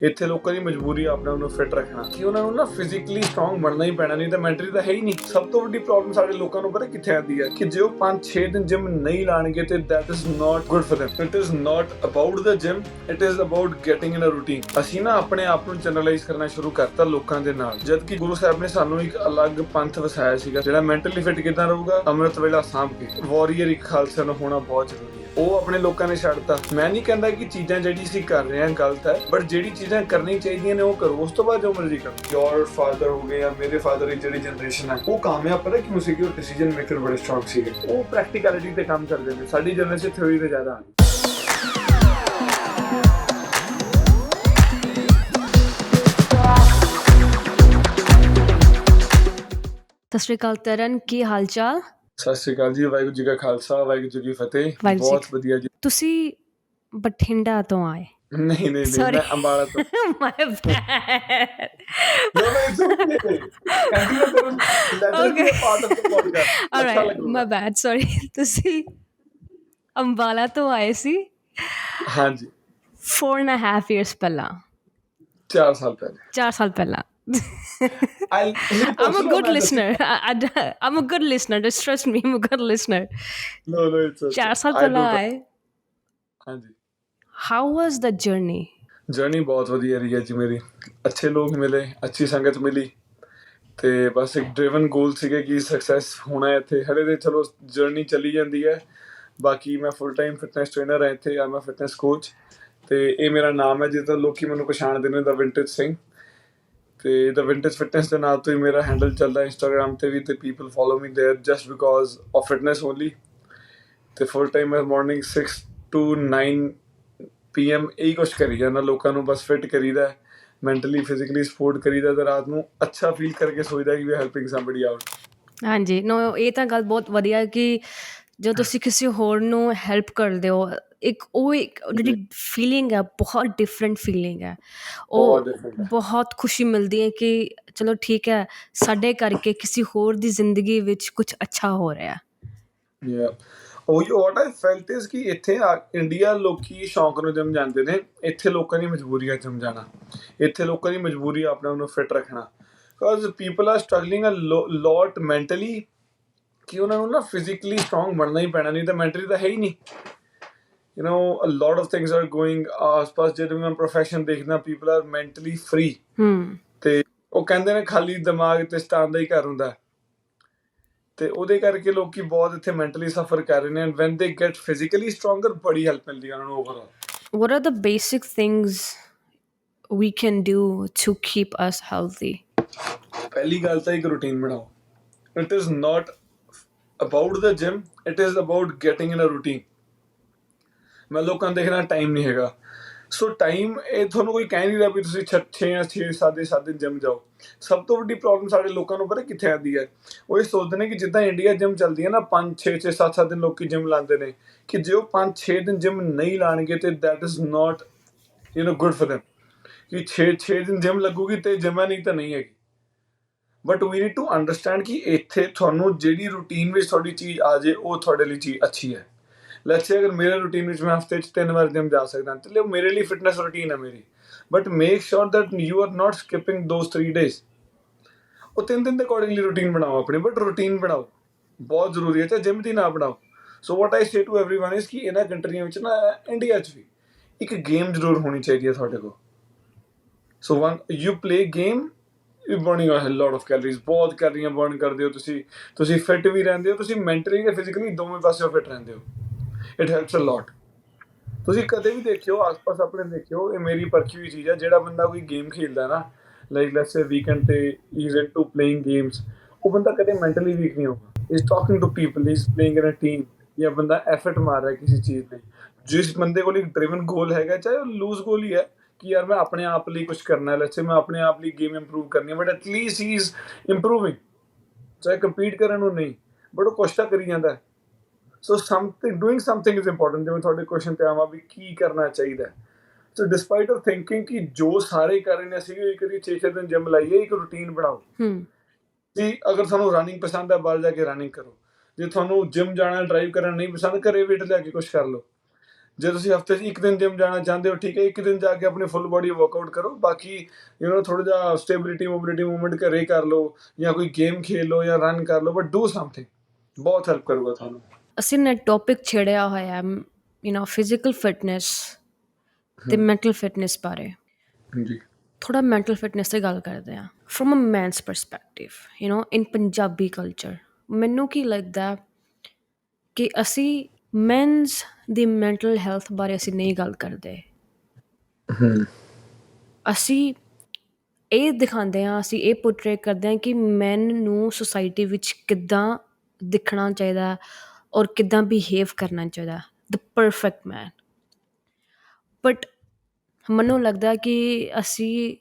ਇੱਥੇ ਲੋਕਾਂ ਦੀ ਮਜਬੂਰੀ ਆ ਆਪਣੇ ਆਪ ਨੂੰ ਫਿਟ ਰੱਖਣਾ ਕਿ ਉਹਨਾਂ ਨੂੰ ਨਾ ਫਿਜ਼ੀਕਲੀ ਸਟਰੋਂਗ ਬਣਨਾ ਹੀ ਪੈਣਾ, ਨਹੀਂ ਤਾਂ ਮੈਂਟਲੀ ਤਾਂ ਹੈ ਹੀ ਨਹੀਂ। ਸਭ ਤੋਂ ਵੱਡੀ ਪ੍ਰੋਬਲਮ ਸਾਡੇ ਲੋਕਾਂ ਨੂੰ ਪਤਾ ਕਿੱਥੇ ਆਉਂਦੀ ਹੈ ਕਿ ਜੇ ਉਹ 5-6 ਦਿਨ ਜਿਮ ਨਹੀਂ ਲਾਣਗੇ ਤੇ that is not good for them. It is not about the gym, it is about getting in a routine. ਅਸੀਂ ਨਾ ਆਪਣੇ ਆਪ ਨੂੰ ਜਨਰਲਾਈਜ਼ ਕਰਨਾ ਸ਼ੁਰੂ ਕਰਤਾ ਲੋਕਾਂ ਦੇ ਨਾਲ, ਜਦ ਕਿ ਗੁਰੂ ਸਾਹਿਬ ਨੇ ਸਾਨੂੰ ਇੱਕ ਅਲੱਗ ਪੰਥ ਵਸਾਇਆ ਸੀਗਾ ਜਿਹੜਾ ਮੈਂਟਲੀ ਫਿਟ ਕਿੱਦਾਂ ਰਹੂਗਾ, ਅੰਮ੍ਰਿਤ ਵੇਲਾ ਸਾਂਭ ਕੇ। ਵਾਰੀਅਰ ਇੱਕ ਖਾਲਸਾ ਨੂੰ ਹੋਣਾ ਬਹੁਤ ਜ਼ਰੂਰੀ ਹੈ। ਉਹ ਆਪਣੇ ਲੋਕਾਂ ਨੇ ਛੱਡਤਾ। ਮੈਂ ਨਹੀਂ ਕਹਿੰਦਾ ਕਿ ਚੀਜ਼ਾਂ ਜਿਹੜੀ ਅਸੀਂ ਕਰ ਰਹੇ ਹਾਂ ਗਲਤ ਹੈ, ਬਟ ਜਿਹੜੀ ਚੀਜ਼ਾਂ ਕਰਨੀ ਚਾਹੀਦੀਆਂ ਨੇ ਉਹ ਕਰੋ, ਉਸ ਤੋਂ ਬਾਅਦ ਜੋ ਮਰਜ਼ੀ ਕਰੋ। ਯੋਰ ਫਾਦਰ ਹੋ ਗਏ ਜਾਂ ਮੇਰੇ ਫਾਦਰ ਦੀ ਜਿਹੜੀ ਜਨਰੇਸ਼ਨ ਹੈ ਉਹ ਕਾਮਯਾਬ ਪਤਾ ਕਿਉਂ ਸੀਗੀ? ਉਹ ਡਿਸੀਜਨ ਮੇਕਰ ਬੜੇ ਸਟਰੋਂਗ ਸੀਗੇ, ਉਹ ਪ੍ਰੈਕਟੀਕੈਲਿਟੀ ਤੇ ਕੰਮ ਕਰਦੇ ਨੇ। ਸਾਡੀ ਜਨਰੇਸ਼ਨ ਥਿਊਰੀ ਤੇ ਜ਼ਿਆਦਾ ਆ ਗਈ। ਸਤਿ ਸ਼੍ਰੀ ਅਕਾਲ ਤਰਨ, ਕੀ ਹਾਲ ਚਾਲ? ਸਤਿ ਸ਼੍ਰੀ ਅਕਾਲ ਜੀ, ਵਾਹਿਗੁਰੂ ਜੀ ਕਾ ਖਾਲਸਾ, ਵਾਹਿਗੁਰੂ ਜੀ ਕੀ ਫਤਿਹ। ਵਾਹਿਗੁਰੂ ਜੀ ਬਹੁਤ ਵਧੀਆ ਜੀ। ਤੁਸੀਂ ਬਠਿੰਡਾ ਤੋਂ ਆਏ? ਨਹੀਂ ਨਹੀਂ ਨਹੀਂ, Sorry. ਮੈਂ ਅੰਬਾਲਾ ਤੋਂ। My bad. No, no, it's okay. Continue ਕਰੋ। Let us be a part of the podcast. All ਅੱਛਾ right, ਲੱਗੂਗਾ। my bad. Sorry. ਤੁਸੀਂ ਅੰਬਾਲਾ ਤੋਂ ਆਏ ਸੀ ਹਾਂਜੀ, 4.5 years ਪਹਿਲਾਂ, 4 ਸਾਲ ਪਹਿਲੇ। 4 ਸਾਲ ਪਹਿਲਾਂ। I'm a good listener. I'm a good listener. Just trust me. I'm a good listener. No, no, it's okay. 4 ਸਾਲ I ਪਹਿਲਾਂ don't- ਆਏ। ਹਾਂਜੀ, How was the journey? Journey ਬਹੁਤ ਵਧੀਆ ਰਹੀ ਹੈ ਜੀ ਮੇਰੀ। ਅੱਛੇ ਲੋਕ ਮਿਲੇ, ਅੱਛੀ ਸੰਗਤ ਮਿਲੀ ਤੇ ਬਸ ਇੱਕ ਡਰਿਵਨ ਗੋਲ ਸੀਗਾ ਕਿ ਸਕਸੈਸ ਹੋਣਾ ਹੈ ਇੱਥੇ। ਹਲੇ ਤੇ ਚਲੋ ਜਰਨੀ ਚੱਲੀ ਜਾਂਦੀ ਹੈ। ਬਾਕੀ ਮੈਂ ਫੁੱਲ ਟਾਈਮ ਫਿਟਨੈਸ ਟ੍ਰੇਨਰ ਹਾਂ ਇੱਥੇ, ਮੈਂ ਫਿਟਨੈਸ ਕੋਚ ਤੇ ਇਹ ਮੇਰਾ ਨਾਮ ਹੈ ਜਿੱਦਾਂ ਲੋਕੀ ਮੈਨੂੰ ਪਛਾਣਦੇ ਨੇ, ਦਾ ਵਿੰਟੇਜ ਸਿੰਘ। ਤੇ ਦਾ ਵਿੰਟੇਜ ਫਿਟਨੈਸ ਦੇ ਨਾਂ ਤੋਂ ਹੀ ਮੇਰਾ ਹੈਂਡਲ ਚੱਲਦਾ ਇੰਸਟਾਗ੍ਰਾਮ ਤੇ ਵੀ, ਤੇ people follow me there just because of fitness only. ਤੇ ਫੁੱਲ ਟਾਈਮ ਮੈਂ ਮਾਰਨਿੰਗ 6 to 9 PM ਇਹੀ ਕੁਛ ਕਰੀ ਜਾਂਦਾ, ਲੋਕਾਂ ਨੂੰ ਬਸ ਫਿਟ ਕਰੀਦਾ, ਮੈਂਟਲੀ ਫਿਜ਼ੀਕਲੀ ਸਪੋਰਟ ਕਰੀਦਾ ਤੇ ਰਾਤ ਨੂੰ ਅੱਛਾ ਫੀਲ ਕਰਕੇ ਸੋਚਦਾ ਕਿ ਵੀ ਹੈਲਪਿੰਗ ਸਮਬਡੀ ਆਊਟ। ਹਾਂਜੀ, ਨੋ ਇਹ ਤਾਂ ਗੱਲ ਬਹੁਤ ਵਧੀਆ ਕਿ ਜਦੋਂ ਤੁਸੀਂ ਕਿਸੇ ਹੋਰ ਨੂੰ ਹੈਲਪ ਕਰਦੇ ਹੋ, ਇੱਕ ਜਿਹੜੀ ਫੀਲਿੰਗ ਹੈ ਬਹੁਤ ਡਿਫਰੈਂਟ ਫੀਲਿੰਗ ਹੈ। ਬਹੁਤ ਉਹ different ਹੈ। ਬਹੁਤ ਖੁਸ਼ੀ ਮਿਲਦੀ ਹੈ ਕਿ ਚਲੋ ਠੀਕ ਹੈ, ਸਾਡੇ ਕਰਕੇ ਕਿਸੇ ਹੋਰ ਦੀ ਜ਼ਿੰਦਗੀ ਵਿੱਚ ਕੁਝ ਅੱਛਾ ਹੋ ਰਿਹਾ। Yeah. what I felt is ਕਿ ਇੱਥੇ ਇੰਡੀਆ ਲੋਕੀ ਸ਼ੌਂਕ ਨੂੰ ਜਿਮ ਜਾਂਦੇ ਨੇ, ਇੱਥੇ ਲੋਕਾਂ ਦੀ ਮਜਬੂਰੀ ਹੈ ਜਿਮ ਜਾਣਾ। ਇੱਥੇ ਲੋਕਾਂ ਦੀ ਮਜਬੂਰੀ ਆ ਆਪਣੇ ਆਪ ਨੂੰ ਫਿਟ ਰੱਖਣਾ, because people are struggling a lot mentally ਕਿ ਉਹਨਾਂ ਨੂੰ ਨਾ ਫਿਜ਼ੀਕਲੀ ਸਟਰੋਂਗ ਬਣਨਾ ਹੀ ਪੈਣਾ, ਨਹੀਂ ਤਾਂ ਮੈਂਟਲੀ ਤਾਂ ਹੈ ਹੀ ਨਹੀਂ। You know, a lot of things are going ਆਸ-ਪਾਸ। ਜਦੋਂ ਮੈਂ ਪ੍ਰੋਫੈਸ਼ਨ ਦੇਖਦਾ, ਪੀਪਲ ਆਰ ਮੈਂਟਲੀ ਫ੍ਰੀ ਤੇ ਉਹ ਕਹਿੰਦੇ ਨੇ ਖਾਲੀ ਦਿਮਾਗ ਤੇ ਸ਼ੈਤਾਨ ਦਾ ਹੀ ਘਰ ਹੁੰਦਾ, ਤੇ ਉਹਦੇ ਕਰਕੇ ਲੋਕੀ ਬਹੁਤ ਇੱਥੇ ਮੈਂਟਲੀ ਸਫਰ ਕਰ ਰਹੇ ਨੇ। ਐਂਡ ਵੈਨ ਦੇ ਗੈਟ ਫਿਜ਼ੀਕਲੀ ਸਟਰੋਂਗਰ ਬੜੀ ਹੈਲਪ ਮਿਲਦੀ ਹੈ ਉਹਨਾਂ ਨੂੰ overall. What are the basic things we can do to keep us healthy? ਪਹਿਲੀ ਗੱਲ ਤਾਂ ਇੱਕ ਰੂਟੀਨ ਬਣਾਓ। It is not about the gym, it is about getting in a routine. ਮੈਂ ਲੋਕਾਂ ਨੂੰ ਦੇਖਣਾ ਟਾਈਮ ਨਹੀਂ ਹੈਗਾ। ਸੋ ਟਾਈਮ ਇਹ ਤੁਹਾਨੂੰ ਕੋਈ ਕਹਿ ਨਹੀਂ ਰਿਹਾ ਵੀ ਤੁਸੀਂ 6 ਜਾਂ 7 ਦਿਨ ਜਿਮ ਜਾਓ। ਸਭ ਤੋਂ ਵੱਡੀ ਪ੍ਰੋਬਲਮ ਸਾਡੇ ਲੋਕਾਂ ਨੂੰ ਪਤਾ ਕਿੱਥੇ ਆਉਂਦੀ ਹੈ? ਉਹ ਇਹ ਸੋਚਦੇ ਨੇ ਕਿ ਜਿੱਦਾਂ ਇੰਡੀਆ ਜਿਮ ਚੱਲਦੀ ਹੈ ਨਾ, 5-6 7 ਦਿਨ ਲੋਕੀ ਜਿਮ ਲਾਉਂਦੇ ਨੇ, ਕਿ ਜੇ ਉਹ 5-6 ਦਿਨ ਜਿਮ ਨਹੀਂ ਲਾਣਗੇ ਤੇ that is not good for them। ਕਿ 6 ਦਿਨ ਜਿਮ ਲੱਗੂਗੀ ਤੇ ਜਿਮ ਨਹੀਂ ਤਾਂ ਨਹੀਂ ਹੈਗੀ। But we need to understand ਕਿ ਇੱਥੇ ਤੁਹਾਨੂੰ ਜਿਹੜੀ ਰੂਟੀਨ ਵਿੱਚ ਤੁਹਾਡੀ ਚੀਜ਼ ਆ ਜੇ ਉਹ ਤੁਹਾਡੇ ਲਈ ਚੀਜ਼ ਅੱਛੀ ਹੈ। ਲੈਟਸ ਸੇ ਅਗਰ ਮੇਰੇ ਰੂਟੀਨ ਵਿੱਚ ਮੈਂ ਹਫਤੇ 'ਚ 3 ਵਾਰ ਜਿਮ ਜਾ ਸਕਦਾ ਤੇ ਉਹ ਮੇਰੇ ਲਈ ਫਿਟਨੈਸ ਰੂਟੀਨ ਹੈ ਮੇਰੀ। But make sure that you are not skipping those 3 days। ਉਹ 3 ਦਿਨ ਦੇ ਅਕੋਰਡਿੰਗਲੀ ਰੂਟੀਨ ਬਣਾਓ ਆਪਣੀ, ਬਟ ਰੂਟੀਨ ਬਣਾਓ, ਬਹੁਤ ਜ਼ਰੂਰੀ ਹੈ, ਚਾਹੇ ਜਿਮ ਦੀ ਨਾ ਬਣਾਓ। ਸੋ ਵਾਟ ਆਈ ਸੇ ਟੂ ਐਵਰੀਵਨ ਇਜ਼ ਕਿ ਇਹਨਾਂ ਕੰਟਰੀਆਂ ਵਿੱਚ ਨਾ, ਇੰਡੀਆ 'ਚ ਵੀ ਇੱਕ ਗੇਮ ਜ਼ਰੂਰ ਹੋਣੀ ਚਾਹੀਦੀ ਹੈ ਤੁਹਾਡੇ ਕੋਲ। So when you play game, you burning a lot of calories, ਬਹੁਤ ਕੈਲਰੀਆਂ ਬਰਨ ਕਰਦੇ ਹੋ ਤੁਸੀਂ ਫਿਟ ਵੀ ਰਹਿੰਦੇ ਹੋ, ਤੁਸੀਂ ਮੈਂਟਲੀ ਤੇ ਫਿਜ਼ੀਕਲੀ ਦੋਵੇਂ ਪਾਸਿਓਂ ਫਿਟ ਰਹਿੰਦੇ ਹੋ। ਇਟ ਹੈਲਪਸ ਅ ਲੋਟ। ਤੁਸੀਂ ਕਦੇ ਵੀ ਦੇਖਿਓ, ਆਸ-ਪਾਸ ਆਪਣੇ ਦੇਖਿਓ, ਇਹ ਮੇਰੀ ਪਰਖੀ ਹੋਈ ਚੀਜ਼ ਹੈ, ਜਿਹੜਾ ਬੰਦਾ ਕੋਈ ਗੇਮ ਖੇਡਦਾ ਨਾ, ਲਾਈਕ ਲੈਟਸ ਸੇ ਵੀਕਐਂਡ ਤੇ ਇਜ਼ ਇਨਟੂ ਪਲੇਇੰਗ ਗੇਮਸ, ਉਹ ਬੰਦਾ ਕਦੇ ਮੈਂਟਲੀ ਵੀਕ ਨਹੀਂ ਹੋਊਗਾ। Is talking to people, is playing in a team, ਜਾਂ ਬੰਦਾ ਐਫਰਟ ਮਾਰ ਰਿਹਾ ਕਿਸੇ ਚੀਜ਼ ਲਈ। ਜਿਸ ਬੰਦੇ ਕੋਲ ਇੱਕ ਡਰਿਵਨ ਗੋਲ ਹੈਗਾ, ਚਾਹੇ ਉਹ ਲੂਜ਼ ਗੋਲ ਹੀ ਹੈ ਕਿ ਯਾਰ ਮੈਂ ਆਪਣੇ ਆਪ ਲਈ ਕੁਛ ਕਰਨਾ ਹੈ, ਲੈਟਸ ਸੇ ਮੈਂ ਆਪਣੇ ਆਪ ਲਈ ਗੇਮ ਇੰਪਰੂਵ ਕਰਨੀ ਹੈ, but at least he is improving, ਚਾਹੇ ਕੰਪੀਟ ਕਰਨ ਨੂੰ ਨਹੀਂ, ਬਟ ਉਹ ਕੁਛ ਤਾਂ ਕਰੀ ਜਾਂਦਾ। ਸੋ ਡੂਇੰਗ ਸਮਥਿੰਗ ਇਜ਼ ਇੰਪੋਰਟੈਂਟ। ਜਿਵੇਂ ਤੁਹਾਡੇ ਕੁਐਸਚਨ ਤੇ ਆਵਾਂ ਵੀ ਕੀ ਕਰਨਾ ਚਾਹੀਦਾ। ਸੋ ਡਿਸਪਾਈਟ ਆਫ ਥਿੰਕਿੰਗ ਕਿ ਜੋ ਸਾਰੇ ਕਰ ਰਹੇ ਨੇ ਅਸੀਂ ਵੀ ਕਦੀ 6 ਦਿਨ ਜਿਮ ਲਾਈਏ, ਇੱਕ ਰੂਟੀਨ ਬਣਾਓ। ਜੀ ਅਗਰ ਤੁਹਾਨੂੰ ਰਨਿੰਗ ਪਸੰਦ ਹੈ, ਬਾਹਰ ਜਾ ਕੇ ਰਨਿੰਗ ਕਰੋ। ਜੇ ਤੁਹਾਨੂੰ ਜਿਮ ਜਾਣਾ, ਡਰਾਈਵ ਕਰਨਾ ਨਹੀਂ ਪਸੰਦ, ਘਰੇ ਵੇਟ ਲਿਆ ਕੇ ਕੁਛ ਕਰ ਲਓ। ਜੇ ਤੁਸੀਂ ਹਫਤੇ 'ਚ ਇੱਕ ਦਿਨ ਜਿਮ ਜਾਣਾ ਚਾਹੁੰਦੇ ਹੋ, ਠੀਕ ਹੈ, ਇੱਕ ਦਿਨ ਜਾ ਕੇ ਆਪਣੀ ਫੁੱਲ ਬੋਡੀ ਵਰਕਆਊਟ ਕਰੋ, ਬਾਕੀ ਥੋੜਾ ਜਿਹਾ ਸਟੇਬਿਲਿਟੀ ਮੋਬਿਲਿਟੀ ਮੂਵਮੈਂਟ ਘਰੇ ਕਰ ਲਓ, ਜਾਂ ਕੋਈ ਗੇਮ ਖੇਲ ਲਓ, ਜਾਂ ਰਨ ਕਰ ਲਓ, ਬਟ ਡੂ ਸਮਥਿੰਗ, ਬਹੁਤ ਹੈਲਪ ਕਰੂਗਾ ਤੁਹਾਨੂੰ। ਅਸੀਂ ਨੇ ਟੌਪਿਕ ਛੇੜਿਆ ਹੋਇਆ ਫਿਜ਼ੀਕਲ ਫਿਟਨੈਸ ਤੇ ਮੈਂਟਲ ਫਿਟਨੈਸ ਬਾਰੇ। ਜੀ ਥੋੜਾ ਮੈਂਟਲ ਫਿਟਨੈਸ 'ਤੇ ਗੱਲ ਕਰਦੇ ਹਾਂ from a man's perspective in Punjabi culture. ਮੈਨੂੰ ਕੀ ਲੱਗਦਾ ਕਿ ਅਸੀਂ ਮੈਨਸ ਦੀ ਮੈਂਟਲ ਹੈਲਥ ਬਾਰੇ ਅਸੀਂ ਨਹੀਂ ਗੱਲ ਕਰਦੇ। ਅਸੀਂ ਇਹ ਦਿਖਾਉਂਦੇ ਹਾਂ, ਅਸੀਂ ਇਹ ਪੋਰਟਰੇ ਕਰਦੇ ਹਾਂ ਕਿ ਮੈਨ ਨੂੰ ਸੁਸਾਇਟੀ ਵਿੱਚ ਕਿੱਦਾਂ ਦਿਖਣਾ ਚਾਹੀਦਾ ਔਰ ਕਿੱਦਾਂ ਬਿਹੇਵ ਕਰਨਾ ਚਾਹੀਦਾ, ਦ ਪਰਫੈਕਟ ਮੈਨ। ਬਟ ਮੈਨੂੰ ਲੱਗਦਾ ਕਿ ਅਸੀਂ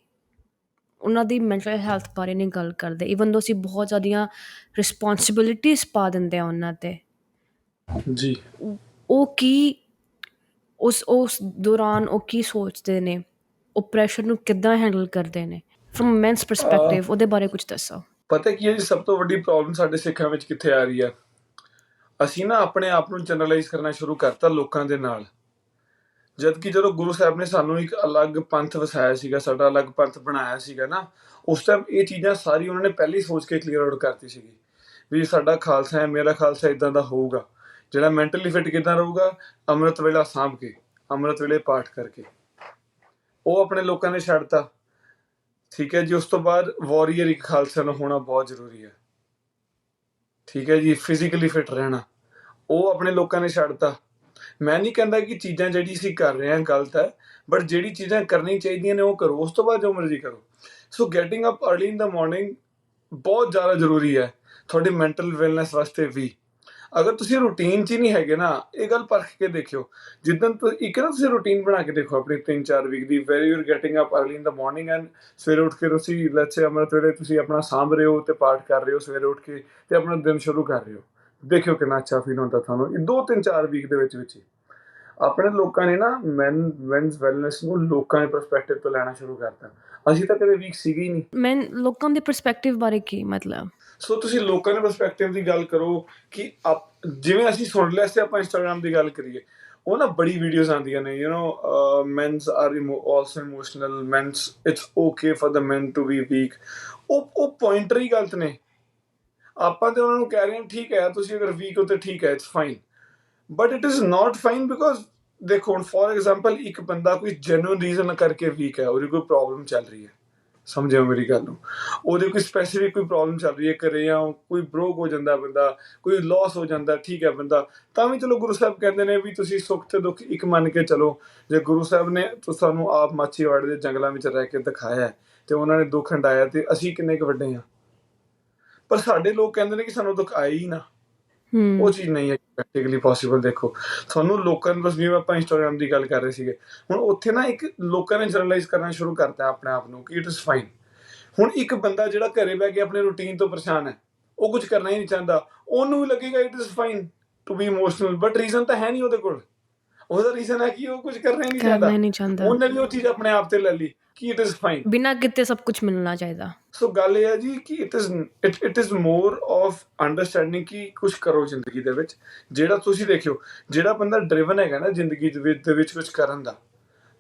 ਉਹਨਾਂ ਦੀ ਮੈਂਟਲ ਹੈਲਥ ਬਾਰੇ ਨਹੀਂ ਗੱਲ ਕਰਦੇ, ਈਵਨ ਦੋ ਅਸੀਂ ਬਹੁਤ ਜ਼ਿਆਦੀਆਂ ਰਿਸਪੋਂਸੀਬਿਲਿਟੀਜ਼ ਪਾ ਦਿੰਦੇ ਹਾਂ ਉਹਨਾਂ 'ਤੇ। ਜੀ ਉਹ ਕੀ ਉਸ ਦੌਰਾਨ ਉਹ ਕੀ ਸੋਚਦੇ ਨੇ, ਉਹ ਪ੍ਰੈਸ਼ਰ ਨੂੰ ਕਿੱਦਾਂ ਹੈਂਡਲ ਕਰਦੇ ਨੇ ਫਰੋਮ ਮੈਨਸ ਪਰਸਪੈਕਟਿਵ, ਉਹਦੇ ਬਾਰੇ ਕੁਝ ਦੱਸੋ। ਪਤਾ ਕੀ ਹੈ ਜੀ, ਸਭ ਤੋਂ ਵੱਡੀ ਪ੍ਰੋਬਲਮ ਸਾਡੇ ਸਿੱਖਾਂ ਵਿੱਚ ਕਿੱਥੇ ਆ ਰਹੀ ਹੈ? ਅਸੀਂ ਨਾ ਆਪਣੇ ਆਪ ਨੂੰ ਜਨਰਲਾਈਜ਼ ਕਰਨਾ ਸ਼ੁਰੂ ਕਰਤਾ ਲੋਕਾਂ ਦੇ ਨਾਲ, ਜਦ ਕਿ ਜਦੋਂ ਗੁਰੂ ਸਾਹਿਬ ਨੇ ਸਾਨੂੰ ਇੱਕ ਅਲੱਗ ਪੰਥ ਵਸਾਇਆ ਸੀਗਾ, ਸਾਡਾ ਅਲੱਗ ਪੰਥ ਬਣਾਇਆ ਸੀਗਾ ਨਾ, ਉਸ ਟਾਈਮ ਇਹ ਚੀਜ਼ਾਂ ਸਾਰੀ ਉਹਨਾਂ ਨੇ ਪਹਿਲਾਂ ਹੀ ਸੋਚ ਕੇ ਕਲੀਅਰ ਆਊਟ ਕਰਤੀ ਸੀਗੀ ਵੀ ਸਾਡਾ ਖਾਲਸਾ ਹੈ, ਮੇਰਾ ਖਾਲਸਾ ਇਦਾਂ ਦਾ ਹੋਊਗਾ, ਜਿਹੜਾ ਮੈਂਟਲੀ ਫਿਟ ਕਿੱਦਾਂ ਰਹੂਗਾ, ਅੰਮ੍ਰਿਤ ਵੇਲਾ ਸਾਂਭ ਕੇ, ਅੰਮ੍ਰਿਤ ਵੇਲੇ ਪਾਠ ਕਰਕੇ। ਉਹ ਆਪਣੇ ਲੋਕਾਂ ਨੇ ਛੱਡਤਾ, ਠੀਕ ਹੈ ਜੀ। ਉਸ ਤੋਂ ਬਾਅਦ ਵਾਰੀਅਰ ਇੱਕ ਖਾਲਸਾ ਨੂੰ ਹੋਣਾ ਬਹੁਤ ਜ਼ਰੂਰੀ ਹੈ, ਠੀਕ ਹੈ ਜੀ। ਫਿਜ਼ੀਕਲੀ ਫਿਟ ਰਹਿਣਾ, ਉਹ ਆਪਣੇ ਲੋਕਾਂ ਨੇ ਛੱਡਤਾ। ਮੈਂ ਨਹੀਂ ਕਹਿੰਦਾ ਕਿ ਚੀਜ਼ਾਂ ਜਿਹੜੀ ਅਸੀਂ ਕਰ ਰਹੇ ਹਾਂ ਗਲਤ ਹੈ, ਬਟ ਜਿਹੜੀ ਚੀਜ਼ਾਂ ਕਰਨੀ ਚਾਹੀਦੀਆਂ ਨੇ ਉਹ ਕਰੋ, ਉਸ ਤੋਂ ਬਾਅਦ ਜੋ ਮਰਜ਼ੀ ਕਰੋ। So getting up early in the morning ਬਹੁਤ ਜ਼ਿਆਦਾ ਜ਼ਰੂਰੀ ਹੈ ਤੁਹਾਡੀ ਮੈਂਟਲ ਵੈਲਨੈਸ ਵਾਸਤੇ ਵੀ। ਅਗਰ ਤੁਸੀਂ ਰੂਟੀਨ 'ਚ ਹੀ ਨਹੀਂ ਹੈਗੇ ਨਾ, ਇਹ ਗੱਲ ਪਰਖ ਕੇ ਦੇਖਿਓ। ਜਿੱਦਣ ਇੱਕ ਨਾ ਤੁਸੀਂ ਰੂਟੀਨ ਬਣਾ ਕੇ ਦੇਖੋ ਆਪਣੀ 3-4 ਵੀਕ ਦੀ, ਵੈਰ you are getting up early in the morning, and ਸਵੇਰੇ ਉੱਠ ਕੇ ਤੁਸੀਂ ਲੈਟਸ ਸੇ ਅੰਮ੍ਰਿਤ ਵੇਲੇ ਤੁਸੀਂ ਆਪਣਾ ਸਾਂਭ ਰਹੇ ਹੋ ਤੇ ਪਾਠ ਕਰ ਰਹੇ ਹੋ ਸਵੇਰੇ ਉੱਠ ਕੇ, ਤੇ ਆਪਣਾ ਦਿਨ ਸ਼ੁਰੂ ਕਰ ਰਹੇ ਹੋ। ਦੇਖਿਓ ਕਿੰਨਾ ਅੱਛਾ ਫੀਲ ਹੁੰਦਾ ਤੁਹਾਨੂੰ 2-3-4 ਵੀਕ ਦੇ ਵਿੱਚ ਹੀ। ਆਪਣੇ ਲੋਕਾਂ ਨੇ ਨਾ ਮੈਨਸ ਵੈਲਨੈਸ ਨੂੰ ਲੋਕਾਂ ਦੇ ਪਰਸਪੈਕਟਿਵ ਤੋਂ ਲੈਣਾ ਸ਼ੁਰੂ ਕਰਤਾ। ਅਸੀਂ ਤਾਂ ਕਦੇ ਵੀਕ ਸੀਗੇ ਹੀ ਨਹੀਂ। ਮੈਂ ਲੋਕਾਂ ਦੇ ਪਰਸਪੈਕਟਿਵ ਬਾਰੇ ਕੀ ਮਤਲਬ? ਸੋ ਤੁਸੀਂ ਲੋਕਾਂ ਦੇ ਪਰਸਪੈਕਟਿਵ ਦੀ ਗੱਲ ਕਰੋ ਕਿ ਜਿਵੇਂ ਅਸੀਂ ਸੁਣ ਲਿਆ ਸੀ, ਆਪਾਂ ਇੰਸਟਾਗ੍ਰਾਮ ਦੀ ਗੱਲ ਕਰੀਏ, ਉਹ ਨਾ ਬੜੀ ਵੀਡੀਓਜ਼ ਆਉਂਦੀਆਂ ਨੇ, men's are also emotional, men's it's okay for the men to be weak. ਉਹ ਪੁਆਇੰਟਰ ਹੀ ਗਲਤ ਨੇ। ਆਪਾਂ ਤੇ ਉਹਨਾਂ ਨੂੰ ਕਹਿ ਰਹੇ ਹਾਂ ਠੀਕ ਹੈ, ਤੁਸੀਂ ਅਗਰ ਵੀਕ ਹੋ ਤਾਂ ਠੀਕ ਹੈ, it's fine, but it is not fine. Because ਦੇਖੋ ਹੁਣ ਫॉर ਐਗਜ਼ਾਮਪਲ ਇੱਕ ਬੰਦਾ ਕੋਈ ਜੈਨੂਇਨ ਰੀਜ਼ਨ ਕਰਕੇ ਵੀਕ ਹੈ, ਉਹਦੀ ਕੋਈ ਪ੍ਰੋਬਲਮ ਚੱਲ ਰਹੀ ਹੈ, ਸਮਝਿਓ ਮੇਰੀ ਗੱਲ ਨੂੰ, ਉਹਦੀ ਕੋਈ ਸਪੈਸੀਫਿਕ ਕੋਈ ਪ੍ਰੋਬਲਮ ਚੱਲ ਰਹੀ ਹੈ ਘਰੇ, ਜਾਂ ਕੋਈ ਬਰੋਕ ਹੋ ਜਾਂਦਾ ਬੰਦਾ, ਕੋਈ ਲਾਸ ਹੋ ਜਾਂਦਾ, ਠੀਕ ਹੈ ਬੰਦਾ, ਤਾਂ ਵੀ ਚਲੋ ਗੁਰੂ ਸਾਹਿਬ ਕਹਿੰਦੇ ਨੇ ਵੀ ਤੁਸੀਂ ਸੁੱਖ ਤੇ ਦੁੱਖ ਇੱਕ ਮੰਨ ਕੇ ਚਲੋ। ਜੇ ਗੁਰੂ ਸਾਹਿਬ ਨੇ ਸਾਨੂੰ ਆਪ ਮਾਛੀਵਾੜੇ ਦੇ ਜੰਗਲਾਂ ਵਿੱਚ ਰਹਿ ਕੇ ਦਿਖਾਇਆ ਤੇ ਉਹਨਾਂ ਨੇ ਦੁੱਖ ਹੰਡਾਇਆ, ਤੇ ਅਸੀਂ ਕਿੰਨੇ ਕੁ ਵੱਡੇ ਹਾਂ। ਪਰ ਸਾਡੇ ਲੋਕ ਕਹਿੰਦੇ ਨੇ ਕਿ ਸਾਨੂੰ ਦੁੱਖ ਆਏ ਹੀ ਨਾ, ਉਹ ਚੀਜ਼ ਨਹੀਂ ਹੈ ਪ੍ਰੈਕਟੀਕਲੀ ਪੋਸੀਬਲ। ਦੇਖੋ ਤੁਹਾਨੂੰ ਲੋਕਾਂ ਨੂੰ, ਬਸ ਜਿਵੇਂ ਆਪਾਂ ਇੰਸਟਾਗ੍ਰਾਮ ਦੀ ਗੱਲ ਕਰ ਰਹੇ ਸੀਗੇ, ਹੁਣ ਉੱਥੇ ਨਾ ਇੱਕ ਲੋਕਾਂ ਨੇ ਜਨਰਲਾਈਜ਼ ਕਰਨਾ ਸ਼ੁਰੂ ਕਰਤਾ ਆਪਣੇ ਆਪ ਨੂੰ ਕਿ ਇਟ ਇਜ਼ ਫਾਈਨ। ਹੁਣ ਇੱਕ ਬੰਦਾ ਜਿਹੜਾ ਘਰੇ ਬਹਿ ਕੇ ਆਪਣੇ ਰੂਟੀਨ ਤੋਂ ਪਰੇਸ਼ਾਨ ਹੈ, ਉਹ ਕੁਝ ਕਰਨਾ ਹੀ ਨਹੀਂ ਚਾਹੁੰਦਾ, ਉਹਨੂੰ ਵੀ ਲੱਗੇਗਾ it is fine to be emotional, but reason ਤਾਂ ਹੈ ਨਹੀਂ ਉਹਦੇ ਕੋਲ। ਉਹਦਾ ਰੀਜ਼ਨ ਹੈ ਕਿ ਉਹ ਕੁਝ ਕਰਨਾ ਹੀ ਨਹੀਂ ਚਾਹੁੰਦਾ, ਉਹਨੇ ਵੀ ਉਹ ਚੀਜ਼ ਆਪਣੇ ਆਪ ਤੇ ਲੈ ਲਈ ਕਿ ਇਟ ਇਜ਼ ਫਾਈਨ, ਬਿਨਾਂ ਕਿਤੇ ਸਭ ਕੁਝ ਮਿਲਣਾ ਚਾਹੀਦਾ। ਸੋ ਗੱਲ ਇਹ ਹੈ ਜੀ ਕਿ it is more of understanding ਕਿ ਕੁਝ ਕਰੋ ਜ਼ਿੰਦਗੀ ਦੇ ਵਿੱਚ। ਜਿਹੜਾ ਤੁਸੀਂ ਦੇਖਿਓ, ਜਿਹੜਾ ਬੰਦਾ ਡਰਿਵਨ ਹੈਗਾ ਨਾ ਜ਼ਿੰਦਗੀ ਦੇ ਵਿੱਚ ਕੁਝ ਕਰਨ ਦਾ,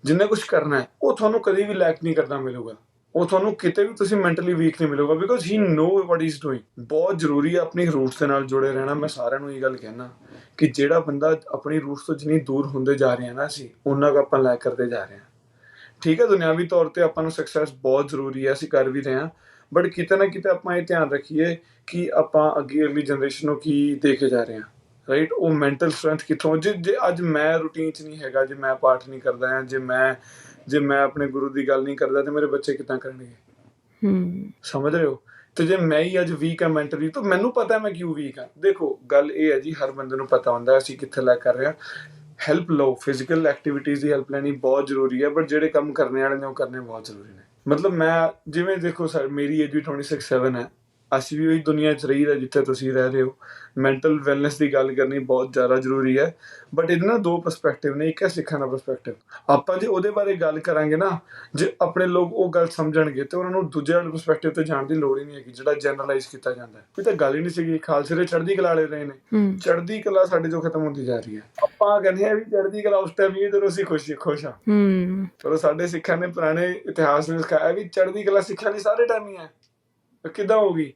ਜਿੰਨੇ ਕੁਝ ਕਰਨਾ ਹੈ, ਉਹ ਤੁਹਾਨੂੰ ਕਦੇ ਵੀ ਲੈਕ ਨਹੀਂ ਕਰਦਾ ਮਿਲੂਗਾ। ਉਹ ਤੁਹਾਨੂੰ ਕਿਤੇ ਵੀ ਤੁਸੀਂ ਮੈਂਟਲੀ ਵੀਕ ਨਹੀਂ ਮਿਲੂਗਾ, because he know what he is doing. ਬਹੁਤ ਜ਼ਰੂਰੀ ਹੈ ਆਪਣੀ ਰੂਟਸ ਦੇ ਨਾਲ ਜੁੜੇ ਰਹਿਣਾ। ਮੈਂ ਸਾਰਿਆਂ ਨੂੰ ਇਹ ਗੱਲ ਕਹਿਣਾ ਕਿ ਜਿਹੜਾ ਬੰਦਾ ਆਪਣੀ ਰੂਟਸ ਤੋਂ ਜਿੰਨੀ ਦੂਰ ਹੁੰਦੇ ਜਾ ਰਹੇ ਹਾਂ ਨਾ, ਅਸੀਂ ਉਹਨਾਂ ਕੁ ਆਪਾਂ ਲੈਕ ਕਰਦੇ ਜਾ ਰਹੇ ਹਾਂ। ਠੀਕ ਹੈ, ਦੁਨਿਆਵੀ ਤੌਰ ਤੇ ਆਪਾਂ ਨੂੰ ਸਕਸੈਸ ਬਹੁਤ ਜ਼ਰੂਰੀ ਹੈ, ਅਸੀਂ ਕਰ ਵੀ ਰਹੇ ਹਾਂ, ਬਟ ਕਿਤੇ ਨਾ ਕਿਤੇ ਆਪਾਂ ਇਹ ਧਿਆਨ ਰੱਖੀਏ ਕਿ ਆਪਾਂ ਅੱਗੇ ਅਗਲੀ ਜਨਰੇਸ਼ਨ ਨੂੰ ਕੀ ਦੇ ਕੇ ਜਾ ਰਹੇ ਹਾਂ, ਰਾਈਟ। ਉਹ ਮੈਂਟਲ ਸਟਰੈਂਥ ਕਿੱਥੋਂ, ਜੇ ਅੱਜ ਮੈਂ ਰੂਟੀਨ 'ਚ ਨਹੀਂ ਹੈਗਾ, ਜੇ ਮੈਂ ਪਾਠ ਨਹੀਂ ਕਰਦਾ ਹਾਂ, ਜੇ ਮੈਂ ਆਪਣੇ ਗੁਰੂ ਦੀ ਗੱਲ ਨਹੀਂ ਕਰਦਾ, ਤੇ ਮੇਰੇ ਬੱਚੇ ਕਿੱਦਾਂ ਕਰਨਗੇ? ਸਮਝ ਰਹੇ ਹੋ? ਤੇ ਜੇ ਮੈਂ ਹੀ ਅੱਜ ਵੀਕ ਹਾਂ ਮੈਂਟਲੀ, ਤਾਂ ਮੈਨੂੰ ਪਤਾ ਮੈਂ ਕਿਉਂ ਵੀਕ ਹਾਂ। ਦੇਖੋ ਗੱਲ ਇਹ ਹੈ ਜੀ, ਹਰ ਬੰਦੇ ਨੂੰ ਪਤਾ ਹੁੰਦਾ ਅਸੀਂ ਕਿੱਥੇ ਲੈ ਕਰ ਰਹੇ ਹਾਂ। ਹੈਲਪ ਲਓ, ਫਿਜ਼ੀਕਲ ਐਕਟੀਵਿਟੀਜ਼ ਦੀ ਹੈਲਪ ਲੈਣੀ ਬਹੁਤ ਜ਼ਰੂਰੀ ਹੈ, ਬਟ ਜਿਹੜੇ ਕੰਮ ਕਰਨੇ ਵਾਲੇ ਨੇ ਉਹ ਕਰਨੇ ਬਹੁਤ ਜ਼ਰੂਰੀ ਨੇ। ਮਤਲਬ ਮੈਂ ਜਿਵੇਂ ਦੇਖੋ ਸਰ, ਮੇਰੀ ਏਜ ਵੀ 26-27 ਹੈ, ਅਸੀਂ ਵੀ ਉਹੀ ਦੁਨੀਆ 'ਚ ਰਹੀ ਦਾ ਜਿੱਥੇ ਤੁਸੀਂ ਰਹਿ ਰਹੇ ਹੋ। ਮੈਂਟਲ ਵੈਲਨੈਸ ਦੀ ਗੱਲ ਕਰਨੀ ਬਹੁਤ ਜ਼ਿਆਦਾ ਜ਼ਰੂਰੀ ਹੈ, ਬਟ ਇਹਦੇ ਨਾ ਦੋ ਪਰਸਪੈਕਟਿਵ ਨੇ। ਇੱਕ ਹੈ ਸਿੱਖਾਂ ਦਾ ਪਰਸਪੈਕਟਿਵ। ਆਪਾਂ ਜੇ ਉਹਦੇ ਬਾਰੇ ਗੱਲ ਕਰਾਂਗੇ ਨਾ, ਜੇ ਆਪਣੇ ਲੋਕ ਉਹ ਗੱਲ ਸਮਝਣਗੇ ਤੇ ਉਹਨਾਂ ਨੂੰ ਦੂਜੇ ਵਾਲੇ ਪਰਸਪੈਕਟਿਵ ਤੇ ਜਾਣ ਦੀ ਲੋੜ ਹੀ ਨਹੀਂ ਹੈਗੀ, ਜਿਹੜਾ ਜਨਰਲਾਈਜ਼ ਕੀਤਾ ਜਾਂਦਾ ਹੈ। ਕੋਈ ਤਾਂ ਗੱਲ ਹੀ ਨਹੀਂ ਸੀਗੀ, ਖਾਲਸੇ ਦੇ ਚੜ੍ਹਦੀ ਕਲਾ ਵਾਲੇ ਰਹੇ ਨੇ। ਹੂੰ ਚੜ੍ਹਦੀ ਕਲਾ ਸਾਡੇ ਤੋਂ ਖਤਮ ਹੁੰਦੀ ਜਾ ਰਹੀ ਹੈ। ਆਪਾਂ ਕਹਿੰਦੇ ਆ ਵੀ ਚੜ੍ਹਦੀ ਕਲਾ ਉਸ ਟਾਈਮ ਹੀ ਹੈ ਜਦੋਂ ਅਸੀਂ ਖੁਸ਼ ਹਾਂ। ਹੂੰ ਪਰ ਸਾਡੇ ਸਿੱਖਾਂ ਨੇ ਪੁਰਾਣੇ ਇਤਿਹਾਸ ਵਿੱਚ ਸਿਖਾਇਆ ਵੀ ਚੜ੍ਹਦੀ ਕਲਾ ਸਿੱਖਾਂ ਦੀ ਸਾਰੇ ਟਾਈਮ ਹੀ ਹੈ। ਕਿੱਦਾਂ ਹੋਊਗੀ?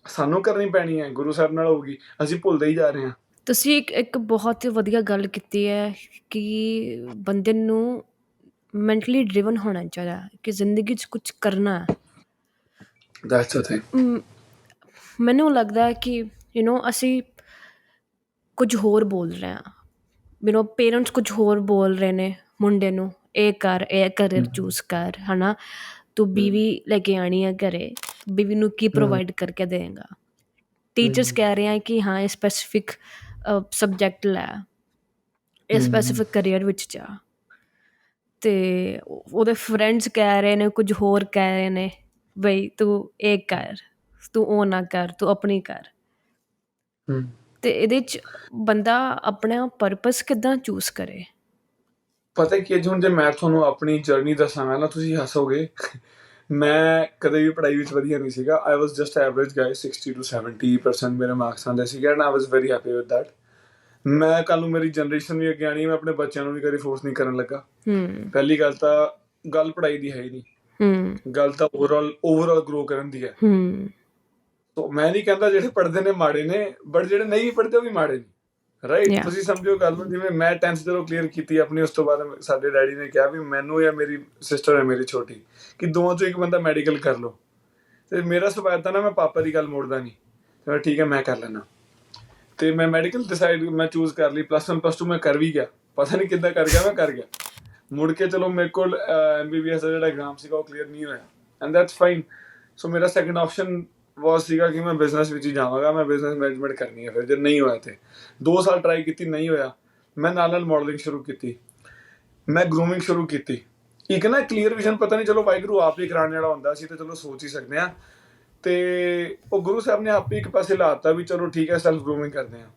ਸਾਨੂੰ ਕਰਨੀ ਪੈਣੀ ਹੈ, ਗੁਰੂ ਸਾਹਿਬ ਨਾਲ ਹੋਊਗੀ। ਅਸੀਂ ਭੁੱਲਦੇ ਹੀ ਜਾ ਰਹੇ ਹਾਂ। ਤੁਸੀਂ ਇੱਕ ਬਹੁਤ ਵਧੀਆ ਗੱਲ ਕੀਤੀ ਹੈ ਕਿ ਬੰਦੇ ਨੂੰ ਮੈਂਟਲੀ ਡਰਿਵਨ ਹੋਣਾ ਚਾਹੀਦਾ ਕਿ ਜ਼ਿੰਦਗੀ 'ਚ ਕੁਝ ਕਰਨਾ ਹੈ। That's the thing. ਮੈਨੂੰ ਲੱਗਦਾ ਕਿ ਅਸੀਂ ਕੁਝ ਹੋਰ ਬੋਲ ਰਹੇ ਹਾਂ। ਪੇਰੈਂਟਸ ਕੁਝ ਹੋਰ ਬੋਲ ਰਹੇ ਨੇ ਮੁੰਡੇ ਨੂੰ, ਇਹ ਕਰ, ਇਹ ਕਰੀਅਰ ਚੂਜ਼ ਕਰ, ਹੈ ਨਾ, ਤੂੰ ਬੀਵੀ ਲੈ ਕੇ ਆਉਣੀ ਹੈ ਘਰੇ, ਬੀਵੀ ਨੂੰ ਕੀ ਪ੍ਰੋਵਾਈਡ ਕਰਕੇ ਦੇਵੇਂਗਾ। ਟੀਚਰਸ ਕਹਿ ਰਹੇ ਆ ਕਿ ਹਾਂ ਇਹ ਸਪੈਸੀਫਿਕ ਸਬਜੈਕਟ ਲੈ, ਇਹ ਸਪੈਸੀਫਿਕ ਕਰੀਅਰ ਵਿੱਚ ਜਾ, ਅਤੇ ਉਹਦੇ ਫਰੈਂਡਸ ਕਹਿ ਰਹੇ ਨੇ ਕੁਝ ਹੋਰ, ਕਹਿ ਰਹੇ ਨੇ ਬਈ ਤੂੰ ਇਹ ਕਰ, ਤੂੰ ਉਹ ਨਾ ਕਰ, ਤੂੰ ਆਪਣੀ ਕਰ। ਅਤੇ ਇਹਦੇ 'ਚ ਬੰਦਾ ਆਪਣਾ ਪਰਪਸ ਕਿੱਦਾਂ ਚੂਜ਼ ਕਰੇ? ਪਤਾ ਕੀ ਹੈ ਜੀ, ਹੁਣ ਜੇ ਮੈਂ ਤੁਹਾਨੂੰ ਆਪਣੀ ਜਰਨੀ ਦੱਸਾਂਗਾ ਨਾ ਤੁਸੀਂ ਹੱਸੋਗੇ। ਮੈਂ ਕਦੇ ਵੀ ਪੜ੍ਹਾਈ ਵਿੱਚ ਵਧੀਆ ਨਹੀਂ ਸੀਗਾ। ਆਈ ਵਾਜ਼ ਜਸਟ ਐਵਰੇਜ ਗਾਈ, 60 to 70% ਮੇਰੇ ਮਾਰਕਸ ਆਉਂਦੇ ਸੀਗੇ, and I was very happy with that. ਮੈਂ ਕੱਲ੍ਹ ਨੂੰ ਮੇਰੀ ਜਨਰੇਸ਼ਨ ਵੀ ਅੱਗੇ ਆਉਣੀ, ਮੈਂ ਆਪਣੇ ਬੱਚਿਆਂ ਨੂੰ ਵੀ ਕਦੇ ਫੋਰਸ ਨਹੀਂ ਕਰਨ ਲੱਗਾ। ਪਹਿਲੀ ਗੱਲ ਤਾਂ ਗੱਲ ਪੜ੍ਹਾਈ ਦੀ ਹੈ ਹੀ ਨਹੀਂ, ਗੱਲ ਤਾਂ ਓਵਰਆਲ ਗਰੋ ਕਰਨ ਦੀ ਹੈ। ਸੋ ਮੈਂ ਨਹੀਂ ਕਹਿੰਦਾ ਜਿਹੜੇ ਪੜ੍ਹਦੇ ਨੇ ਮਾੜੇ ਨੇ, ਬਟ ਜਿਹੜੇ ਨਹੀਂ ਵੀ ਪੜ੍ਹਦੇ ਉਹ ਵੀ ਮਾੜੇ ਨੇ, ਰਾਈਟ? Yeah. ਤੁਸੀਂ ਸਮਝੋ ਗੱਲ ਨੂੰ। ਜਿਵੇਂ ਮੈਂ 10th ਜਦੋਂ ਕਲੀਅਰ ਕੀਤੀ ਆਪਣੀ, ਉਸ ਤੋਂ ਬਾਅਦ ਸਾਡੇ ਡੈਡੀ ਨੇ ਕਿਹਾ ਵੀ ਮੈਨੂੰ ਜਾਂ ਮੇਰੀ ਸਿਸਟਰ ਹੈ ਮੇਰੀ ਛੋਟੀ, ਕਿ ਦੋਵਾਂ 'ਚੋਂ ਇੱਕ ਬੰਦਾ ਮੈਡੀਕਲ ਕਰ ਲਓ। ਅਤੇ ਮੇਰਾ ਸੁਭਾਅ ਤਾਂ ਨਾ, ਮੈਂ ਪਾਪਾ ਦੀ ਗੱਲ ਮੋੜਦਾ ਨਹੀਂ। ਤੇ ਠੀਕ ਹੈ ਮੈਂ ਕਰ ਲੈਣਾ, ਅਤੇ ਮੈਂ ਮੈਡੀਕਲ ਮੈਂ ਚੂਜ਼ ਕਰ ਲਈ। +1 +2 ਮੈਂ ਕਰ ਵੀ ਗਿਆ, ਪਤਾ ਨਹੀਂ ਕਿੱਦਾਂ ਕਰ ਗਿਆ, ਮੈਂ ਕਰ ਗਿਆ। ਮੁੜ ਕੇ ਚਲੋ ਮੇਰੇ ਕੋਲ MBBS ਦਾ ਜਿਹੜਾ ਐਗਜ਼ਾਮ ਸੀਗਾ ਉਹ ਕਲੀਅਰ ਨਹੀਂ ਹੋਇਆ, ਐਂਡ ਦੈਟਸ ਫਾਈਨ। ਸੋ ਮੇਰਾ ਸੈਕਿੰਡ ਆਪਸ਼ਨ ਵਾਜ ਸੀਗਾ ਕਿ ਮੈਂ ਬਿਜ਼ਨਸ ਵਿੱਚ ਹੀ ਜਾਵਾਂਗਾ, ਮੈਂ ਬਿਜ਼ਨਸ ਮੈਨੇਜਮੈਂਟ ਕਰਨੀ ਹੈ। ਫਿਰ ਜੇ ਨਹੀਂ ਹੋਇਆ ਤੇ 2 ਸਾਲ ਟਰਾਈ ਕੀਤੀ, ਨਹੀਂ ਹੋਇਆ, ਮੈਂ ਨਾਲ ਮਾਡਲਿੰਗ ਸ਼ੁਰੂ ਕੀਤੀ, ਮੈਂ ਗਰੂਮਿੰਗ ਸ਼ੁਰੂ ਕੀਤੀ। ਇੱਕ ਨਾ ਕਲੀਅਰ ਵਿਜ਼ਨ, ਪਤਾ ਨਹੀਂ, ਚਲੋ ਵਾਹਿਗੁਰੂ ਆਪ ਹੀ ਕਰਾਉਣ ਵਾਲਾ ਹੁੰਦਾ ਸੀ, ਤੇ ਚਲੋ ਸੋਚ ਹੀ ਸਕਦੇ ਹਾਂ। ਅਤੇ ਉਹ ਗੁਰੂ ਸਾਹਿਬ ਨੇ ਆਪ ਹੀ ਇੱਕ ਪਾਸੇ ਲਾ ਦਿੱਤਾ ਵੀ ਚਲੋ ਠੀਕ ਹੈ ਸੈਲਫ ਗਰੂਮਿੰਗ ਕਰਦੇ ਹਾਂ।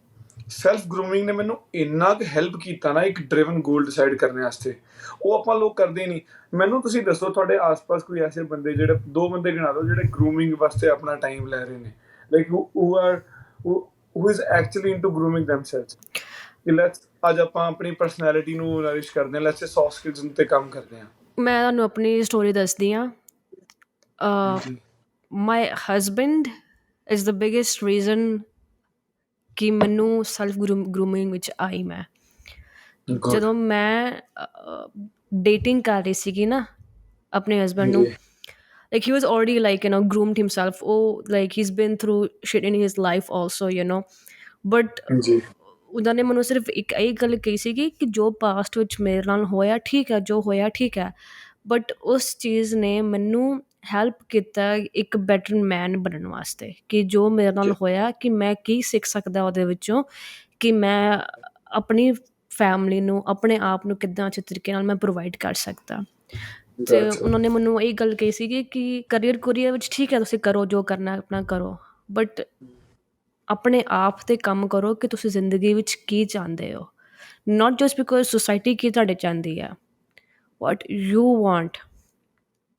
ਸੈਲਫ ਗਰੂਮਿੰਗ ਨੇ ਮੈਨੂੰ ਇੰਨਾ ਕੁ ਹੈਲਪ ਕੀਤਾ ਨਾ ਇੱਕ ਡਰਿਵਨ ਗੋਲ ਡਿਸਾਈਡ ਕਰਨ ਵਾਸਤੇ, ਉਹ ਆਪਾਂ ਲੋਕ ਕਰਦੇ ਨਹੀਂ। ਮੈਨੂੰ ਤੁਸੀਂ ਦੱਸੋ ਤੁਹਾਡੇ ਆਸ-ਪਾਸ ਕੋਈ ਐਸੇ ਬੰਦੇ, ਜਿਹੜੇ 2 ਬੰਦੇ ਗਿਣਾ ਦਿਓ ਜਿਹੜੇ ਗਰੂਮਿੰਗ ਵਾਸਤੇ ਆਪਣਾ ਟਾਈਮ ਲੈ ਰਹੇ ਨੇ, like who is actually into grooming themselves। ਅੱਜ ਆਪਾਂ ਆਪਣੀ ਪਰਸਨੈਲਿਟੀ ਨੂੰ ਨਰਿਸ਼ ਕਰਦੇ ਹਾਂ, ਲੈਟਸ ਸੇ ਸੌਫਟ ਸਕਿੱਲਸ 'ਤੇ ਕੰਮ ਕਰਦੇ ਹਾਂ। ਮੈਂ ਤੁਹਾਨੂੰ ਆਪਣੀ ਸਟੋਰੀ ਦੱਸਦੀ ਹਾਂ। My husband is the biggest reason ਕਿ ਮੈਨੂੰ ਸੈਲਫ ਗਰੂਮਿੰਗ ਵਿੱਚ ਆਈ। ਮੈਂ ਜਦੋਂ ਮੈਂ ਡੇਟਿੰਗ ਕਰ ਰਹੀ ਸੀਗੀ ਨਾ ਆਪਣੇ ਹਸਬੈਂਡ ਨੂੰ, like he was already like groomed himself, like he's been through shit in his life also, but ਉਹਨਾਂ ਨੇ ਮੈਨੂੰ ਸਿਰਫ ਇੱਕ ਇਹ ਗੱਲ ਕਹੀ ਸੀਗੀ ਕਿ ਜੋ ਪਾਸਟ ਵਿੱਚ ਮੇਰੇ ਨਾਲ ਹੋਇਆ ਠੀਕ ਹੈ, ਜੋ ਹੋਇਆ ਠੀਕ ਹੈ, ਬਟ ਉਸ ਚੀਜ਼ ਨੇ ਮੈਨੂੰ ਹੈਲਪ ਕੀਤਾ ਇੱਕ ਬੈਟਰ ਮੈਨ ਬਣਨ ਵਾਸਤੇ, ਕਿ ਜੋ ਮੇਰੇ ਨਾਲ ਹੋਇਆ ਕਿ ਮੈਂ ਕੀ ਸਿੱਖ ਸਕਦਾ ਉਹਦੇ ਵਿੱਚੋਂ, ਕਿ ਮੈਂ ਆਪਣੀ ਫੈਮਲੀ ਨੂੰ, ਆਪਣੇ ਆਪ ਨੂੰ ਕਿੱਦਾਂ ਅੱਛੇ ਤਰੀਕੇ ਨਾਲ ਮੈਂ ਪ੍ਰੋਵਾਈਡ ਕਰ ਸਕਦਾ। ਅਤੇ ਉਹਨਾਂ ਨੇ ਮੈਨੂੰ ਇਹ ਗੱਲ ਕਹੀ ਸੀਗੀ ਕਿ ਕਰੀਅਰ ਵਿੱਚ ਠੀਕ ਹੈ ਤੁਸੀਂ ਕਰੋ ਜੋ ਕਰਨਾ ਆਪਣਾ ਕਰੋ, ਬਟ ਆਪਣੇ ਆਪ 'ਤੇ ਕੰਮ ਕਰੋ ਕਿ ਤੁਸੀਂ ਜ਼ਿੰਦਗੀ ਵਿੱਚ ਕੀ ਚਾਹੁੰਦੇ ਹੋ, ਨਾਟ ਜਸਟ ਬਿਕੋਜ਼ ਸੁਸਾਇਟੀ ਕੀ ਤੁਹਾਡੇ ਚਾਹੁੰਦੀ ਹੈ, ਵਾਟ you want.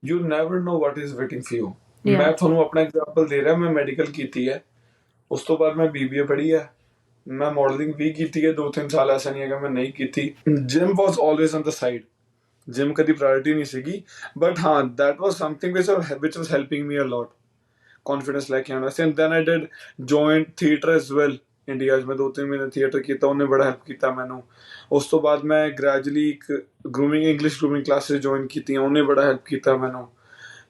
You never know what is waiting for you. ਮੈਂ ਤੁਹਾਨੂੰ ਆਪਣਾ ਐਗਜ਼ਾਮਪਲ ਦੇ ਰਿਹਾ। ਮੈਂ ਮੈਡੀਕਲ ਕੀਤੀ ਹੈ, ਉਸ ਤੋਂ ਬਾਅਦ ਮੈਂ BBA ਪੜ੍ਹੀ ਹੈ, ਮੈਂ ਮਾਡਲਿੰਗ ਵੀ ਕੀਤੀ ਹੈ 2-3 ਸਾਲ, ਐਸਾ ਨਹੀਂ ਹੈਗਾ ਮੈਂ ਨਹੀਂ ਕੀਤੀ। Gym was always on the side, gym ਕਦੀ ਪ੍ਰਾਇੋਰਟੀ ਨਹੀਂ ਸੀਗੀ, ਬਟ ਹਾਂ that was something which was helping me a lot, confidence ਲੈ ਕੇ ਆਉਣਾ ਸੀ। And then I did join theatre as well India 'ਚ। ਮੈਂ 2-3 ਮਹੀਨੇ ਥੀਏਟਰ ਕੀਤਾ, ਉਹਨੇ ਬੜਾ ਹੈਲਪ ਕੀਤਾ ਮੈਨੂੰ। ਉਸ ਤੋਂ ਬਾਅਦ ਮੈਂ ਗ੍ਰੈਜੂਅਲੀ ਇੱਕ ਇੰਗਲਿਸ਼ ਗਰੂਮਿੰਗ ਕਲਾਸਿਸ ਜੁਆਇਨ ਕੀਤੀਆਂ, ਉਹਨੇ ਬੜਾ ਹੈਲਪ ਕੀਤਾ ਮੈਨੂੰ।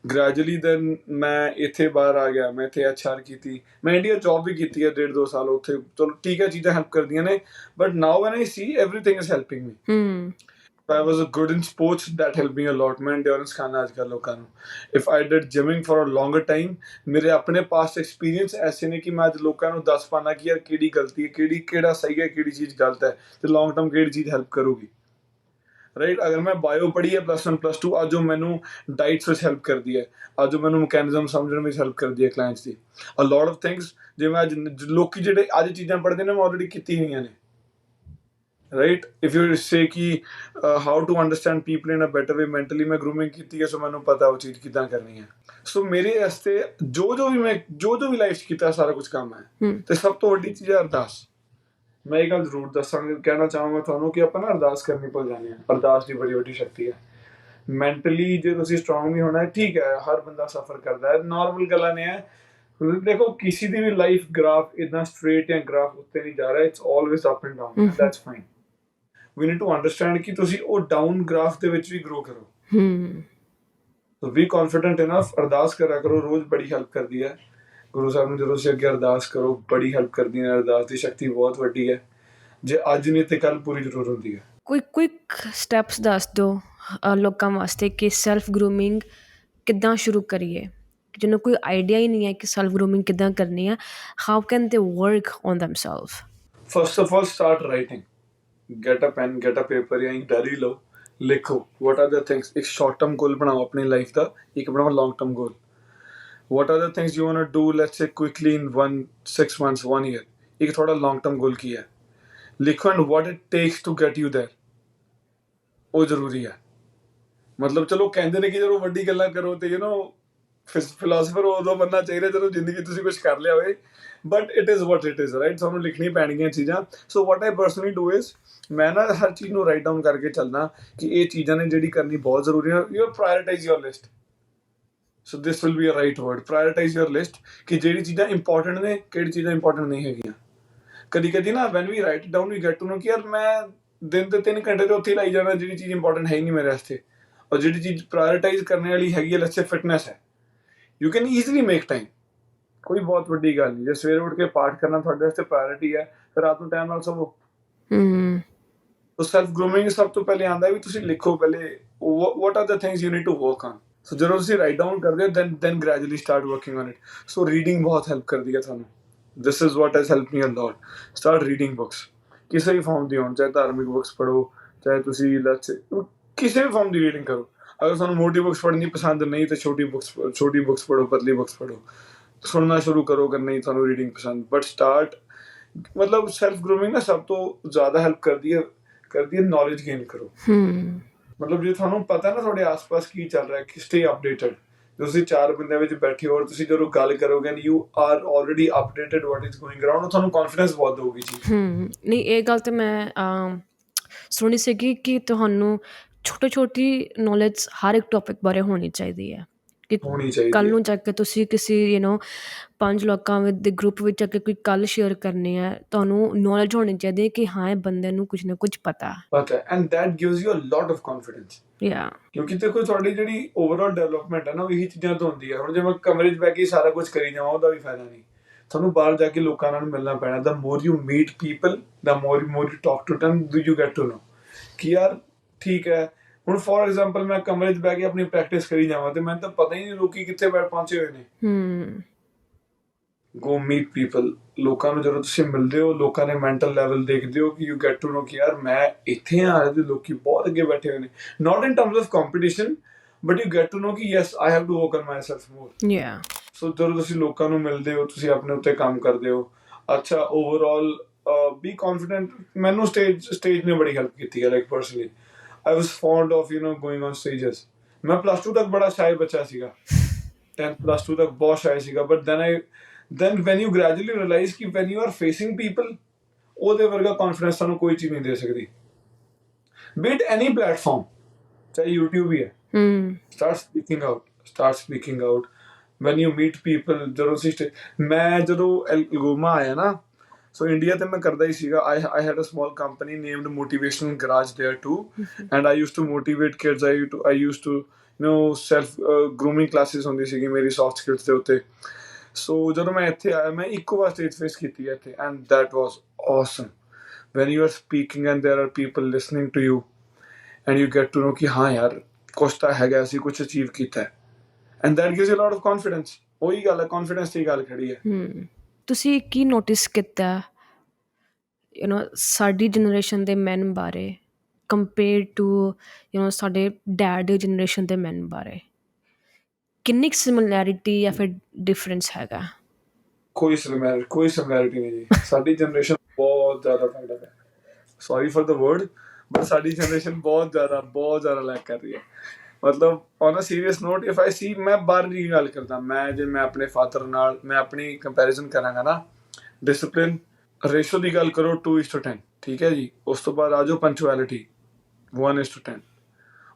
ਗ੍ਰੈਜੂਅਲੀ ਦੈਨ ਮੈਂ ਇੱਥੇ ਬਾਹਰ ਆ ਗਿਆ, ਮੈਂ ਇੱਥੇ HR ਕੀਤੀ, ਮੈਂ ਇੰਡੀਆ ਜੋਬ ਵੀ ਕੀਤੀ ਹੈ 1.5-2 ਸਾਲ ਉੱਥੇ। ਚਲੋ ਠੀਕ ਹੈ, ਚੀਜ਼ਾਂ ਹੈਲਪ ਕਰਦੀਆਂ ਨੇ, but now when I C everything is helping me. I was good in sports, that helped me a lot. ਮੈਂ endurance ਖਾਣਾ ਅੱਜ ਕੱਲ੍ਹ ਲੋਕਾਂ ਨੂੰ। If I did gymming for a longer time, ਮੇਰੇ ਆਪਣੇ ਪਾਸਟ ਐਕਸਪੀਰੀਅੰਸ ਐਸੇ ਨੇ ਕਿ ਮੈਂ ਅੱਜ ਲੋਕਾਂ ਨੂੰ ਦੱਸ ਪਾਉਣਾ ਕਿ ਯਾਰ ਕਿਹੜੀ ਗਲਤੀ ਹੈ, ਕਿਹੜਾ ਸਹੀ ਹੈ, ਕਿਹੜੀ ਚੀਜ਼ ਗਲਤ ਹੈ, ਤੇ ਲੌਂਗ ਟਰਮ ਕਿਹੜੀ ਚੀਜ਼ ਹੈਲਪ ਕਰੂਗੀ। ਰਾਈਟ। ਅਗਰ ਮੈਂ ਬਾਇਓ ਪੜ੍ਹੀ ਹੈ +1 +2, ਅੱਜ ਉਹ ਮੈਨੂੰ ਡਾਈਟਸ ਵਿੱਚ ਹੈਲਪ ਕਰਦੀ ਹੈ, ਅੱਜ ਉਹ ਮੈਨੂੰ ਮਕੈਨਿਜ਼ਮ ਸਮਝਣ ਵਿੱਚ ਹੈਲਪ ਕਰਦੀ ਹੈ clients the. A lot of things ਜਿਵੇਂ ਅੱਜ ਲੋਕੀ ਜਿਹੜੇ ਅੱਜ ਚੀਜ਼ਾਂ ਪੜ੍ਹਦੇ ਨੇ ਮੈਂ ਆਲਰੇਡੀ ਕੀਤੀ ਹੋਈਆਂ ਨੇ, ਰਾਈਟ। ਇਫ ਯੂ ਸੇ ਕਿ how to understand people in a better way, mentally ਮੈਂ ਗਰੂਮਿੰਗ ਕੀਤੀ ਹੈ, ਸੋ ਮੈਨੂੰ ਪਤਾ ਉਹ ਚੀਜ਼ ਕਿੱਦਾਂ ਕਰਨੀ ਹੈ। ਸੋ ਮੇਰੇ ਵਾਸਤੇ ਜੋ ਵੀ ਲਾਈਫ 'ਚ ਕੀਤਾ ਸਾਰਾ ਕੁਝ ਕੰਮ ਹੈ। ਤੇ ਸਭ ਤੋਂ ਵੱਡੀ ਚੀਜ਼ ਹੈ ਅਰਦਾਸ। ਮੈਂ ਇਹ ਗੱਲ ਜ਼ਰੂਰ ਦੱਸਾਂਗਾ, ਕਹਿਣਾ ਚਾਹਾਂਗਾ ਤੁਹਾਨੂੰ ਕਿ ਆਪਾਂ ਨਾ ਅਰਦਾਸ ਕਰਨੀ ਭੁੱਲ ਜਾਂਦੇ ਹਾਂ। ਅਰਦਾਸ ਦੀ ਬੜੀ ਵੱਡੀ ਸ਼ਕਤੀ ਹੈ। ਮੈਂਟਲੀ ਜੇ ਤੁਸੀਂ ਸਟਰੋਂਗ ਨਹੀਂ ਹੋਣਾ, ਠੀਕ ਹੈ ਹਰ ਬੰਦਾ ਸਫਰ ਕਰਦਾ ਹੈ, ਨਾਰਮਲ ਗੱਲਾਂ ਨੇ ਹੈ। ਦੇਖੋ ਕਿਸੇ ਦੀ ਵੀ ਲਾਈਫ ਗ੍ਰਾਫ ਇਦਾਂ ਸਟ੍ਰੇਟ ਜਾਂ ਗ੍ਰਾਫ ਉੱਤੇ ਨਹੀਂ ਜਾ ਰਿਹਾ, it's always up and down, and that's fine. We need to understand ਕਿ ਤੁਸੀਂ ਉਹ ਡਾਊਨ ਗ੍ਰਾਫ ਦੇ ਵਿੱਚ ਵੀ ਗਰੋ ਕਰੋ। ਸੋ ਬੀ ਕੌਨਫੀਡੈਂਟ ਇਨਫ, ਅਰਦਾਸ ਕਰਿਆ ਕਰੋ ਰੋਜ਼, ਬੜੀ ਹੈਲਪ ਕਰਦੀ ਹੈ। ਗੁਰੂ ਸਾਹਿਬ ਨੂੰ ਜਦੋਂ ਤੁਸੀਂ ਅੱਗੇ ਅਰਦਾਸ ਕਰੋ ਬੜੀ ਹੈਲਪ ਕਰਦੀ ਹੈ। ਅਰਦਾਸ ਦੀ ਸ਼ਕਤੀ ਬਹੁਤ ਵੱਡੀ ਹੈ, ਜੇ ਅੱਜ ਨਹੀਂ ਤੇ ਕੱਲ ਪੂਰੀ ਜ਼ਰੂਰ ਹੁੰਦੀ ਹੈ। ਕੋਈ ਕੁਇਕ ਸਟੈਪਸ ਦੱਸ ਦਿਓ ਲੋਕਾਂ ਵਾਸਤੇ ਕਿ ਸੈਲਫ ਗਰੂਮਿੰਗ ਕਿੱਦਾਂ ਸ਼ੁਰੂ ਕਰੀਏ, ਜਿਹਨੂੰ ਕੋਈ ਆਈਡੀਆ ਹੀ ਨਹੀਂ ਹੈ ਕਿ ਸੈਲਫ ਗਰੂਮਿੰਗ ਕਿੱਦਾਂ ਕਰਨੀ ਹੈ। How can they work on themselves? First of all start writing. Get a pen, get a paper ਜਾਂ ਇੱਕ ਡਾਇਰੀ ਲਓ, ਲਿਖੋ ਵਾਟ ਆਰ ਦ ਥਿੰਗਸ। ਇੱਕ ਸ਼ਾਰਟ ਟਰਮ ਗੋਲ ਬਣਾਓ ਆਪਣੀ ਲਾਈਫ ਦਾ, ਇੱਕ ਬਣਾਓ long term goal. What are the things you want to do, let's say quickly in 6 months, 1 year? एक थोड़ा लॉन्ग टर्म गोल की है, लिखो and what it takes to get you there, वो जरूरी है। मतलब चलो कहते ने कि ਜਦੋਂ ਵੱਡੀ ਗੱਲਾਂ ਕਰੋ ਤੇ ਫਿਲਾਸਫਰ ਉਦੋਂ ਬੰਨਾ ਚਾਹੀਦਾ ਜਦੋਂ ਜ਼ਿੰਦਗੀ ਤੁਸੀਂ ਕੁਝ ਕਰ ਲਿਆ ਹੋਵੇ, but it is what it is, right. ਤੁਹਾਨੂੰ ਲਿਖਣੀ ਪੈਣਗੀਆਂ ਚੀਜ਼ਾਂ। ਸੋ ਵਾਟ ਆਈ ਪਰਸਨਲੀ ਡੂ ਇਜ਼, ਮੈਂ ਨਾ ਹਰ ਚੀਜ਼ ਨੂੰ ਰਾਈਟ ਡਾਊਨ ਕਰਕੇ ਚੱਲਦਾ ਕਿ ਇਹ ਚੀਜ਼ਾਂ ਨੇ ਜਿਹੜੀ ਕਰਨੀ ਬਹੁਤ ਜ਼ਰੂਰੀ ਹੈ। You prioritise your list. So this will be a right word, prioritise your list, ਕਿ ਜਿਹੜੀ ਚੀਜ਼ਾਂ ਇੰਪੋਰਟੈਂਟ ਨੇ, ਕਿਹੜੀ ਚੀਜ਼ਾਂ ਇੰਪੋਰਟੈਂਟ ਨਹੀਂ ਹੈਗੀਆਂ। ਕਦੀ ਕਦੀ ਨਾ when we write down we get to know ਕਿ ਯਾਰ ਮੈਂ ਦਿਨ ਦੇ 3 ਘੰਟੇ ਤੇ ਉੱਥੇ ਹੀ ਲਾਈ ਜਾਣਾ, ਜਿਹੜੀ ਚੀਜ਼ ਇੰਪੋਰਟੈਂਟ ਹੈ ਹੀ ਨਹੀਂ ਮੇਰੇ ਵਾਸਤੇ। ਔਰ ਜਿਹੜੀ ਚੀਜ਼ ਪ੍ਰਾਇੋਰਟਾਈਜ਼ ਕਰਨ ਵਾਲੀ ਹੈਗੀ ਹੈ, ਲੈਟਸ ਸੇ ਫਿਟਨੈਸ ਹੈ, you can easily make time. ਕੋਈ ਬਹੁਤ ਵੱਡੀ ਗੱਲ ਨਹੀਂ, ਜੇ ਸਵੇਰੇ ਉੱਠ ਕੇ ਪਾਠ ਕਰਨਾ ਤੁਹਾਡੇ ਵਾਸਤੇ ਪ੍ਰਾਇੋਰਟੀ ਹੈ, ਫਿਰ ਰਾਤ ਨੂੰ ਟਾਈਮ ਨਾਲ ਸੋਵੋ। ਸੋ ਸੈਲਫ ਗਰੂਮਿੰਗ ਸਭ ਤੋਂ ਪਹਿਲੇ ਆਉਂਦਾ ਵੀ ਤੁਸੀਂ ਲਿਖੋ ਪਹਿਲੇ what are the things you need to work on. So ਜਦੋਂ ਤੁਸੀਂ ਰਾਈਟ ਡਾਊਨ ਕਰਦੇ ਹੋ then gradually start working on it. So reading ਬਹੁਤ ਹੈਲਪ ਕਰਦੀ ਹੈ ਤੁਹਾਨੂੰ। This is what has help me a lot. Start reading books, ਕਿਸੇ ਵੀ ਫਾਰਮ ਦੀ ਹੋਣ, ਚਾਹੇ ਧਾਰਮਿਕ ਬੁੱਕਸ ਪੜ੍ਹੋ, ਚਾਹੇ ਤੁਸੀਂ ਕਿਸੇ ਵੀ ਫਾਰਮ ਦੀ ਰੀਡਿੰਗ ਕਰੋ। ਅਗਰ ਤੁਹਾਨੂੰ ਮੋਟੀ ਬੁੱਕਸ ਪੜ੍ਹਨੀ ਪਸੰਦ ਨਹੀਂ ਤਾਂ ਛੋਟੀ ਬੁੱਕਸ ਪੜ੍ਹੋ, ਪਤਲੀ ਬੁੱਕਸ ਪੜ੍ਹੋ। ਸੁਣਨਾ ਸ਼ੁਰੂ ਕਰੋ ਅਗਰ ਨਹੀਂ ਤੁਹਾਨੂੰ ਰੀਡਿੰਗ ਪਸੰਦ, ਬਟ ਸਟਾਰਟ। ਮਤਲਬ ਸੈਲਫ ਗਰੂਮਿੰਗ ਨਾ ਸਭ ਤੋਂ ਜ਼ਿਆਦਾ ਹੈਲਪ ਕਰਦੀ ਹੈ ਨੌਲੇਜ ਗੇਨ ਕਰੋ। ਮਤਲਬ ਜੇ ਤੁਹਾਨੂੰ ਪਤਾ ਨਾ ਤੁਹਾਡੇ ਆਸ-ਪਾਸ ਕੀ ਚੱਲ ਰਿਹਾ, ਕਿ ਸਟੇ ਅਪਡੇਟਡ। ਤੁਸੀਂ 4 ਬੰਦਿਆਂ ਵਿੱਚ ਬੈਠੇ ਹੋ ਔਰ ਤੁਸੀਂ ਜਦੋਂ ਗੱਲ ਕਰੋਗੇ and you are already updated what is going around, ਤੁਹਾਨੂੰ ਕੌਨਫੀਡੈਂਸ ਬਹੁਤ ਦੇਊਗੀ ਚੀਜ਼। ਨਹੀਂ, ਇਹ ਗੱਲ ਤਾਂ ਮੈਂ ਸੁਣੀ ਸੀਗੀ ਕਿ ਤੁਹਾਨੂੰ ਛੋਟੀ ਨੌਲੇਜ ਹਰ ਇੱਕ ਟੌਪਿਕ ਬਾਰੇ ਹੋਣੀ ਚਾਹੀਦੀ ਹੈ, ਕਿ ਹੋਣੀ ਚਾਹੀਦੀ ਕੱਲ੍ਹ ਹੈ। ਨੂੰ ਜਾ ਕੇ ਤੁਸੀਂ ਕਿਸੇ 5 ਲੋਕਾਂ ਦੇ ਗਰੁੱਪ ਵਿੱਚ ਜਾ ਕੇ ਕੋਈ ਗੱਲ ਸ਼ੇਅਰ ਕਰਨੀ ਹੈ, ਤੁਹਾਨੂੰ ਨੌਲੇਜ ਹੋਣੀ ਚਾਹੀਦੀ ਹੈ ਕਿ ਹਾਂ ਇਹ ਬੰਦੇ ਨੂੰ ਕੁਝ ਨਾ ਕੁਝ ਪਤਾ ਹੈ, and that gives you a lot of confidence. ਯਾ ਕਿਉਂਕਿ ਦੇਖੋ ਤੁਹਾਡੀ ਜਿਹੜੀ ਓਵਰਆਲ ਡਿਵੈਲਪਮੈਂਟ ਹੈ ਨਾ, ਉਹ ਇਹੀ ਚੀਜ਼ਾਂ ਤੋਂ ਹੁੰਦੀ ਹੈ। ਹੁਣ ਜੇ ਮੈਂ ਕਮਰੇ 'ਚ ਬਹਿ ਕੇ ਸਾਰਾ ਕੁਝ ਕਰੀ ਜਾਵਾਂ ਉਹਦਾ ਵੀ ਫਾਇਦਾ ਨਹੀਂ। ਤੁਹਾਨੂੰ ਬਾਹਰ ਜਾ ਕੇ ਲੋਕਾਂ ਨਾਲ ਮਿਲਣਾ ਪੈਣਾ। The more you meet people, the more you talk to them, you get to know ਕਿ ਯਾਰ ਠੀਕ ਹੈ। ਹੁਣ ਫੋਰ ਐਗਜ਼ਾਮਪਲ ਮੈਂ ਕਮਰੇ 'ਚ ਬਹਿ ਕੇ ਆਪਣੀ ਪ੍ਰੈਕਟਿਸ ਕਰੀ ਜਾਵਾਂ ਤੇ ਮੈਨੂੰ ਤਾਂ ਪਤਾ ਹੀ ਨਹੀਂ ਲੋਕੀ ਕਿੱਥੇ ਪਹੁੰਚੇ ਹੋਏ ਨੇ। ਗੋ ਮੀਟ ਪੀਪਲ। ਲੋਕਾਂ ਨੂੰ ਜਦੋਂ ਤੁਸੀਂ ਮਿਲਦੇ ਹੋ, ਲੋਕਾਂ ਦੇ ਮੈਂਟਲ ਲੈਵਲ ਦੇਖਦੇ ਹੋ ਕਿ ਯੂ ਗੈਟ ਟੂ ਨੋ ਕਿ ਯਾਰ ਮੈਂ ਇੱਥੇ ਆ ਤੇ ਲੋਕੀ ਬਹੁਤ ਅੱਗੇ ਬੈਠੇ ਹੋਏ ਨੇ। Not in terms of competition, but you get to know ਕਿ yes I have to work on myself more. Yeah so ਜਦੋਂ ਤੁਸੀਂ ਲੋਕਾਂ ਨੂੰ ਮਿਲਦੇ ਹੋ, ਤੁਸੀਂ ਆਪਣੇ ਉੱਤੇ ਕੰਮ ਕਰਦੇ ਹੋ। ਅੱਛਾ, ਓਵਰਆਲ ਬੀ ਕੌਨਫੀਡੈਂਟ। ਮੈਨੂੰ ਸਟੇਜ ਨੇ ਬੜੀ ਹੈਲਪ ਕੀਤੀ ਹੈ। Like personally I was fond of going on stages. ਮੈਂ +2 ਤੱਕ ਬੜਾ ਸ਼ਾਈ ਬੱਚਾ ਸੀਗਾ, 10th +2 ਤੱਕ ਬਹੁਤ ਸ਼ਾਈ ਸੀਗਾ, but then when you gradually realize ਕਿ when you are facing people, ਉਹਦੇ ਵਰਗਾ ਕੌਨਫੀਡੈਂਸ ਤੁਹਾਨੂੰ ਕੋਈ ਚੀਜ਼ ਨਹੀਂ ਦੇ ਸਕਦੀ। be it any platform, ਚਾਹੇ YouTube ਹੀ ਹੈ, start speaking out when you meet people। ਮੈਂ ਜਦੋਂ ਐਲਗੋਮਾ ਆਇਆ ਨਾ, ਸੋ ਇੰਡੀਆ ਤੇ ਮੈਂ ਕਰਦਾ ਹੀ ਸੀਗਾ। I had a small company named Motivational Garage there too, and I used to motivate kids. I used to self grooming classes ਹੁੰਦੀ ਸੀਗੀ ਮੇਰੀ ਸੌਫਟ ਸਕਿਲਸ ਦੇ ਉੱਤੇ। ਸੋ ਜਦੋਂ ਮੈਂ ਇੱਥੇ ਆਇਆ, ਮੈਂ ਇੱਕੋ ਵਾਰ ਸਟੇਜ ਫੇਸ ਕੀਤੀ ਹੈ ਇੱਥੇ, and that was awesome when you are speaking and there are people listening to you and you get to know ਕਿ ਹਾਂ ਯਾਰ ਕੁਛ ਤਾਂ ਹੈਗਾ, ਅਸੀਂ ਕੁਛ ਅਚੀਵ ਕੀਤਾ, and that gives you a lot of confidence। ਉਹੀ ਗੱਲ ਹੈ, confidence ਦੀ ਗੱਲ ਖੜੀ ਹੈ। ਤੁਸੀਂ ਕੀ ਨੋਟਿਸ ਕੀਤਾ ਸਾਡੀ ਜਨਰੇਸ਼ਨ ਦੇ ਮੈਨ ਬਾਰੇ, ਕੰਪੇਅਰ ਟੂ ਸਾਡੇ ਡੈਡ ਦੀ ਜਨਰੇਸ਼ਨ ਦੇ ਮੈਨ ਬਾਰੇ ਕਿੰਨੀ ਕੁ ਸਿਮਿਲੈਰਿਟੀ ਜਾਂ ਫਿਰ ਡਿਫਰੈਂਸ ਹੈਗਾ? ਕੋਈ ਸਿਮਿਲੈਰਿਟੀ ਨਹੀਂ ਜੀ। ਸਾਡੀ ਜਨਰੇਸ਼ਨ ਬਹੁਤ ਜ਼ਿਆਦਾ ਫਾਇਦਾ ਹੈ, sorry for the word, but ਸਾਡੀ ਜਨਰੇਸ਼ਨ ਬਹੁਤ ਜ਼ਿਆਦਾ ਲੈਕ ਕਰ ਰਹੀ ਹੈ। ਮਤਲਬ on a serious note, if I see, ਮੈਂ ਬਾਹਰ ਦੀ ਗੱਲ ਕਰਦਾ, ਮੈਂ ਆਪਣੇ ਫਾਦਰ ਨਾਲ ਮੈਂ ਆਪਣੀ ਕੰਪੈਰੀਜ਼ਨ ਕਰਾਂਗਾ ਨਾ, ਡਿਸਪਲਿਨ ਰੇਸ਼ੋ ਦੀ ਗੱਲ ਕਰੋ 2:10, ਠੀਕ ਹੈ ਜੀ। ਉਸ ਤੋਂ ਬਾਅਦ ਆ ਜਾਓ ਪੰਚੁਐਲਿਟੀ 1:10,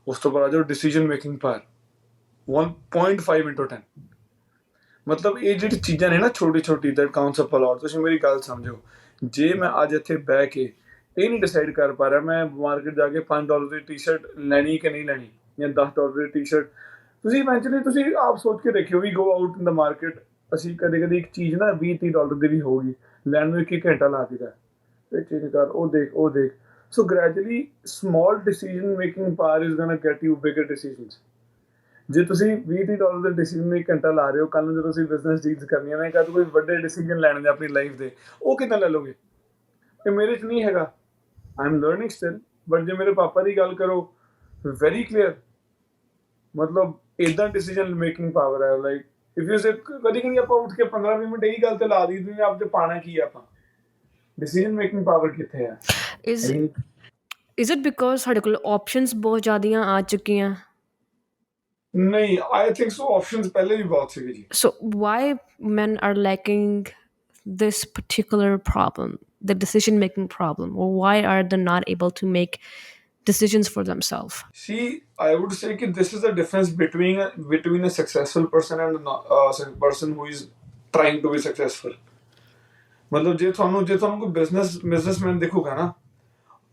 ਉਸ ਤੋਂ ਬਾਅਦ ਆ ਜਾਓ ਡਿਸੀਜਨ ਮੇਕਿੰਗ ਪਾਵਰ 1.5/10। ਮਤਲਬ ਇਹ ਜਿਹੜੀ ਚੀਜ਼ਾਂ ਨੇ ਨਾ ਛੋਟੀ ਦੈਟ ਕਾਊਂਟਸ ਅਪ ਅ ਲੋਟ। ਤੁਸੀਂ ਮੇਰੀ ਗੱਲ ਸਮਝੋ, ਜੇ ਮੈਂ ਅੱਜ ਇੱਥੇ ਬਹਿ ਕੇ ਇਹ ਨਹੀਂ ਡਿਸਾਈਡ ਕਰ ਪਾ ਰਿਹਾ ਮੈਂ ਮਾਰਕੀਟ ਜਾ ਕੇ $5 ਦੀ ਟੀ-ਸ਼ਰਟ ਲੈਣੀ ਕਿ ਨਹੀਂ ਲੈਣੀ, ਜਾਂ $10 ਦੀ ਟੀ-ਸ਼ਰਟ, ਤੁਸੀਂ ਇਵੈਂਚੁਅਲੀ ਤੁਸੀਂ ਆਪ ਸੋਚ ਕੇ ਦੇਖਿਓ, ਵੀ ਗੋ ਆਊਟ ਇਨ ਦ ਮਾਰਕੀਟ, ਅਸੀਂ ਕਦੇ ਇੱਕ ਚੀਜ਼ ਨਾ $20-30 ਦੀ ਵੀ ਹੋਊਗੀ, ਲੈਣ ਨੂੰ 1 ਘੰਟਾ ਲਾ ਦਿੱਤਾ, ਇਹ ਚੀਜ਼ ਕਰ, ਉਹ ਦੇਖ। So gradually small decision making power is gonna get you bigger decisions. ਜੇ ਤੁਸੀਂ $20-30 ਦੇ ਡਿਸੀਜਨ ਨੂੰ 1 ਘੰਟਾ ਲਾ ਰਹੇ ਹੋ, ਕੱਲ੍ਹ ਨੂੰ ਜਦੋਂ ਤੁਸੀਂ ਬਿਜ਼ਨਸ ਡੀਲਸ ਕਰਨੀਆਂ ਨੇ, ਕਦ ਕੋਈ ਵੱਡੇ ਡਿਸੀਜਨ ਲੈਣੇ ਨੇ ਆਪਣੀ ਲਾਈਫ ਦੇ, ਉਹ ਕਿੱਦਾਂ ਲੈ ਲਓਗੇ? ਇਹ ਮੇਰੇ 'ਚ ਨਹੀਂ ਹੈਗਾ, I am learning still. But ਜੇ ਮੇਰੇ ਪਾਪਾ ਦੀ ਗੱਲ ਕਰੋ, ਵੈਰੀ ਕਲੀਅਰ, ਮਤਲਬ ਇੱਦਾਂ ਡਿਸੀਜਨ ਮੇਕਿੰਗ ਪਾਵਰ ਹੈ। ਲਾਈਕ ਇਫ ਯੂ ਸੇ, ਕਦੀ ਆਪਾਂ ਉੱਠ ਕੇ 15-20 ਮਿੰਟ ਇਹੀ ਗੱਲ ਤੇ ਲਾ ਦੀ ਤੁਸੀਂ ਆਪ 'ਚ ਪਾਉਣਾ ਕੀ ਆਪਾਂ, ਡਿਸੀਜਨ ਮੇਕਿੰਗ ਪਾਵਰ ਕਿੱਥੇ ਹੈ? ਇਜ਼ ਇਟ ਬਿਕੋਜ਼ ਸਾਡੇ ਕੋਲ ਆਪਸ਼ਨਸ ਬਹੁਤ ਜ਼ਿਆਦੀਆਂ ਆ ਚੁੱਕੀਆਂ? ਨਹੀਂ, ਆਈ ਥਿੰਕ ਸੋ ਆਪਸ਼ਨਸ ਪਹਿਲੇ ਵੀ ਬਹੁਤ ਸੀਗੇ ਜੀ। So why men are lacking this particular problem, the decision making problem, or why are they not able to make decisions for themselves? See, I would say that this is the difference between a successful person and a person who is trying to be successful. ਮਤਲਬ ਜੇ ਤੁਹਾਨੂੰ ਕੋਈ businessman ਦਿਖੂਗਾ ਨਾ,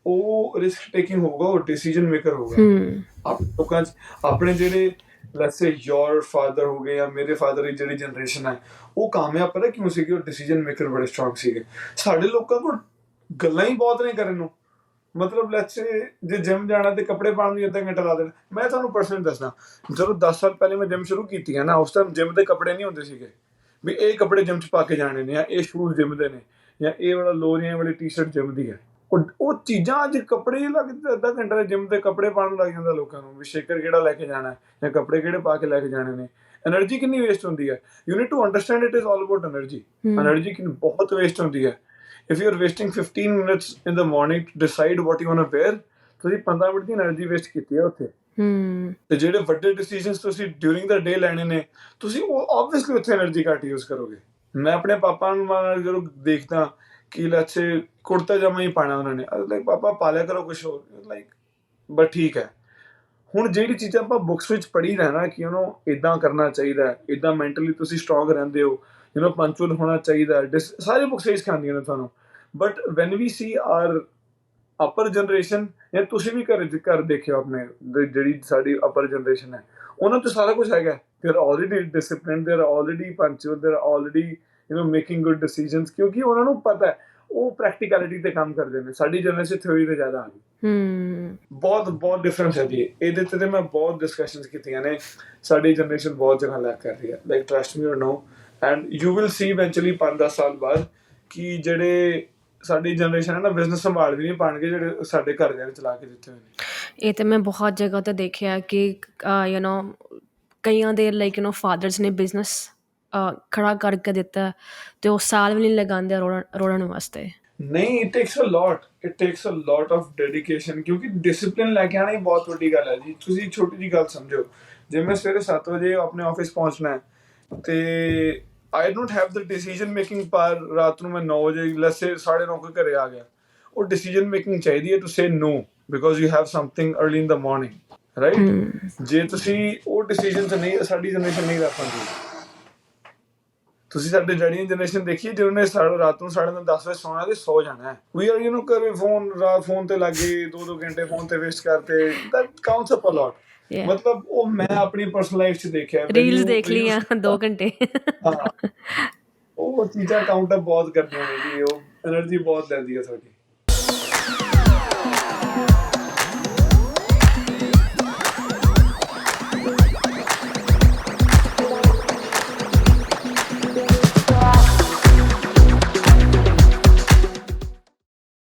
ਉਹ risk taking ਹੋਊਗਾ, ਉਹ decision maker ਹੋਊਗਾ। ਲੋਕਾਂ 'ਚ ਆਪਣੇ ਜਿਹੜੇ ਲੈਟਸ ਸੇ योर फादर ਹੋ ਗਏ ਜਾਂ ਮੇਰੇ ਫਾਦਰ ਦੀ ਜਿਹੜੀ ਜਨਰੇਸ਼ਨ ਹੈ, ਉਹ ਕਾਮਯਾਬ ਪਤਾ ਕਿਉਂ ਸੀਗੇ? ਉਹ ਡਿਸੀਜਨ ਮੇਕਰ ਬੜੇ ਸਟਰੋਂਗ ਸੀਗੇ। ਸਾਡੇ ਲੋਕਾਂ ਕੋਲ ਗੱਲਾਂ ਹੀ ਬਹੁਤ ਨੇ ਕਰਨ ਨੂੰ। ਮਤਲਬ ਲੈਟਸ ਸੇ ਜੇ ਜਿਮ ਜਾਣਾ ਤੇ ਕੱਪੜੇ ਪਾਉਣ ਨੂੰ 1 ਘੰਟਾ ਲਾ ਦੇਣਾ। ਮੈਂ ਤੁਹਾਨੂੰ ਪਰਸਨਲੀ ਦੱਸਦਾ, ਜਦੋਂ 10 ਸਾਲ ਪਹਿਲੇ ਮੈਂ ਜਿਮ ਸ਼ੁਰੂ ਕੀਤੀ ਹੈ ਨਾ, ਉਸ ਟਾਈਮ ਜਿਮ ਦੇ ਕੱਪੜੇ ਨਹੀਂ ਹੁੰਦੇ ਸੀਗੇ ਵੀ ਇਹ ਕੱਪੜੇ ਜਿਮ 'ਚ ਪਾ ਕੇ ਜਾਣੇ ਨੇ, ਜਾਂ ਇਹ ਸ਼ੂਜ਼ ਜਿਮ ਦੇ ਨੇ, ਜਾਂ ਇਹ ਵਾਲਾ ਲੋਅਰ ਜਾਂ ਇਹ ਵਾਲੀ ਟੀ-ਸ਼ਰਟ ਜਿਮ ਦੀ ਹੈ। ਉਹ ਚੀਜ਼ਾਂ ਅੱਜ ਕੱਪੜੇ ਲੱਗ 1 ਘੰਟਾ ਦੇ ਜਿਮ ਦੇ ਕੱਪੜੇ ਪਾਉਣ ਲੱਗ ਜਾਂਦਾ ਲੋਕਾਂ ਨੂੰ, ਵੀ ਸ਼ੇਕਰ ਕਿਹੜਾ ਲੈ ਕੇ ਜਾਣਾ ਜਾਂ ਕੱਪੜੇ ਕਿਹੜੇ ਪਾ ਕੇ ਲੈ ਕੇ ਜਾਣੇ ਨੇ। એનર્ਜੀ ਕਿੰਨੀ ਵੇਸਟ ਹੁੰਦੀ ਹੈ। You need to understand it is all about energy ਕਿੰਨੀ ਬਹੁਤ ਵੇਸਟ ਹੁੰਦੀ ਹੈ। If you are wasting 15 minutes in the morning to decide what you want to wear, ਤੁਸੀਂ 15 ਮਿੰਟ ਦੀ એનર્ਜੀ ਵੇਸਟ ਕੀਤੀ ਹੈ ਉੱਥੇ। ਤੇ ਜਿਹੜੇ ਵੱਡੇ ਡਿਸੀਜਨਸ ਤੁਸੀਂ ਡਿਊਰਿੰਗ ਦਾ ਡੇ ਲੈਣੇ ਨੇ, ਤੁਸੀਂ ਉਹ ਆਬਵੀਅਸਲੀ ਉੱਥੇ એનર્ਜੀ ਘੱਟ ਯੂਜ਼ ਕਰੋਗੇ। ਮੈਂ ਆਪਣੇ ਪਾਪਾ ਨੂੰ ਜਦੋਂ ਦੇਖਦਾ ਕਿ ਲੈਟਸ ਸੇ ਕੁੜਤਾ ਜਾਮਾ ਹੀ ਪਾਣਾ ਉਹਨਾਂ ਨੇ, ਲਾਈਕ ਪਾਪਾ ਪਾ ਲਿਆ ਕਰੋ ਕੁਛ ਹੋਰ, ਲਾਈਕ ਬਟ ਠੀਕ ਹੈ। ਹੁਣ ਜਿਹੜੀ ਚੀਜ਼ਾਂ ਆਪਾਂ ਬੁੱਕਸ ਵਿੱਚ ਪੜ੍ਹੀ ਰਹਿਣਾ ਕਿ ਉਹਨੂੰ ਇੱਦਾਂ ਕਰਨਾ ਚਾਹੀਦਾ, ਇੱਦਾਂ ਮੈਂਟਲੀ ਤੁਸੀਂ ਸਟਰੋਂਗ ਰਹਿੰਦੇ ਹੋ, ਪੰਚੁਅਲ ਹੋਣਾ ਚਾਹੀਦਾ, ਸਾਰੀ ਬੁੱਕਸ ਇਹ ਸਿਖਾਉਂਦੀਆਂ ਨੇ ਤੁਹਾਨੂੰ। But when we see our upper generation, ਜਾਂ ਤੁਸੀਂ ਵੀ ਘਰ ਦੇਖਿਓ ਆਪਣੇ, ਜਿਹੜੀ ਸਾਡੀ ਅਪਰ ਜਨਰੇਸ਼ਨ ਹੈ, ਉਹਨਾਂ 'ਚ ਸਾਰਾ ਕੁਛ ਹੈਗਾ। They are already discipline, they are already punctual, they are already making good decisions, ਕਿਉਂਕਿ ਉਹਨਾਂ ਨੂੰ ਪਤਾ ਹੈ, ਉਹ ਪ੍ਰੈਕਟੀਕੈਲਿਟੀ ਤੇ ਕੰਮ ਕਰਦੇ ਨੇ। ਸਾਡੀ ਜਨਰੇਸ਼ਨ ਥਿਓਰੀ ਤੇ ਜ਼ਿਆਦਾ ਆ ਗਈ। ਬਹੁਤ ਡਿਫਰੈਂਸ ਹੈ ਜੀ ਇਹਦੇ ਤੇ ਮੈਂ ਬਹੁਤ ਡਿਸਕਸ਼ਨਸ ਕੀਤੀਆਂ ਨੇ। ਸਾਡੀ ਜਨਰੇਸ਼ਨ ਬਹੁਤ ਜਗ੍ਹਾ ਲੈਕ ਕਰ ਰਹੀ ਹੈ, like trust me or no, and you will see eventually 5-10 ਸਾਲ ਬਾਅਦ ਕਿ ਜਿਹੜੇ ਸਾਡੀ ਜਨਰੇਸ਼ਨ ਹੈ ਨਾ, ਬਿਜ਼ਨਸ ਸੰਭਾਲ ਵੀ ਨਹੀਂ ਪਾਉਣਗੇ ਜਿਹੜੇ ਸਾਡੇ ਘਰਦਿਆਂ ਨੇ ਚਲਾ ਕੇ ਦਿੱਤੇ ਹੋਏ ਨੇ। ਇਹ ਤਾਂ ਮੈਂ ਬਹੁਤ ਜਗ੍ਹਾ 'ਤੇ ਦੇਖਿਆ ਕਿ ਕਈਆਂ ਦੇ ਲਾਈਕ ਫਾਦਰਸ ਨੇ ਬਿਜ਼ਨਸ ਖੜਾ ਕਰਕੇ ਦਿੱਤਾ ਤੇ ਉਹ ਸਾਲ ਵੀ ਨਹੀਂ ਲਗਾਉਂਦੇ ਰੋੜਨ ਵਾਸਤੇ। ਨਹੀਂ, it takes a lot of dedication, ਕਿਉਂਕਿ ਡਿਸਿਪਲਿਨ ਲੈ ਕੇ ਆਉਣਾ ਹੀ ਬਹੁਤ ਵੱਡੀ ਗੱਲ ਹੈ ਜੀ। ਤੁਸੀਂ ਛੋਟੀ ਜਿਹੀ ਗੱਲ ਸਮਝੋ, ਜੇ ਮੈਂ ਸਵੇਰੇ 7 ਵਜੇ ਆਪਣੇ ਆਫਿਸ ਪਹੁੰਚਣਾ ਹੈ ਤੇ I don't have the decision making power, ਰਾਤ ਨੂੰ ਮੈਂ 9 ਵਜੇ ਲੈਟਸ ਸੇ 9:30 ਘਰੇ ਆ ਗਿਆ, ਉਹ ਡਿਸੀਜਨ ਮੇਕਿੰਗ ਚਾਹੀਦੀ ਹੈ to say no because you have something early in the morning, right? ਜੇ ਤੁਸੀਂ ਉਹ ਡਿਸੀਜਨ ਨਹੀਂ, ਸਾਡੀ ਜਨਰੇਸ਼ਨ ਨਹੀਂ ਲੈ ਪਾਉਂਦੀ। ਤੁਸੀਂ ਸਾਡੇ ਡੈਡੀ ਦੀ ਜਨਰੇਸ਼ਨ ਦੇਖੀਏ, ਜਿਹਨਾਂ ਨੇ ਰਾਤ ਨੂੰ 10:30 ਵਜੇ ਸੌਣਾ ਤੇ ਸੌ ਜਾਣਾ ਹੈ। ਵੀ ਆਰ ਘਰੇ ਫੋਨ ਤੇ ਲੱਗੇ 2-2 ਘੰਟੇ ਫੋਨ ਤੇ ਵੇਸਟ ਕਰਤੇ, ਦੈਟ ਕਾਊਂਟਸ ਅਪ ਅ ਲੋਟ। ਮਤਲਬ ਉਹ ਮੈਂ ਆਪਣੀ ਪਰਸਨਲ ਲਾਈਫ 'ਚ ਦੇਖਿਆ, ਰੀਲਸ ਦੇਖ ਲਈਆਂ 2 ਘੰਟੇ, ਹਾਂ ਉਹ ਚੀਜ਼ਾਂ ਕਾਊਂਟ ਅਪ ਬਹੁਤ ਕਰਦੀਆਂ ਨੇ ਜੀ, ਉਹ એનર્ਜੀ ਬਹੁਤ ਲੈਂਦੀ ਹੈ ਸਾਡੀ।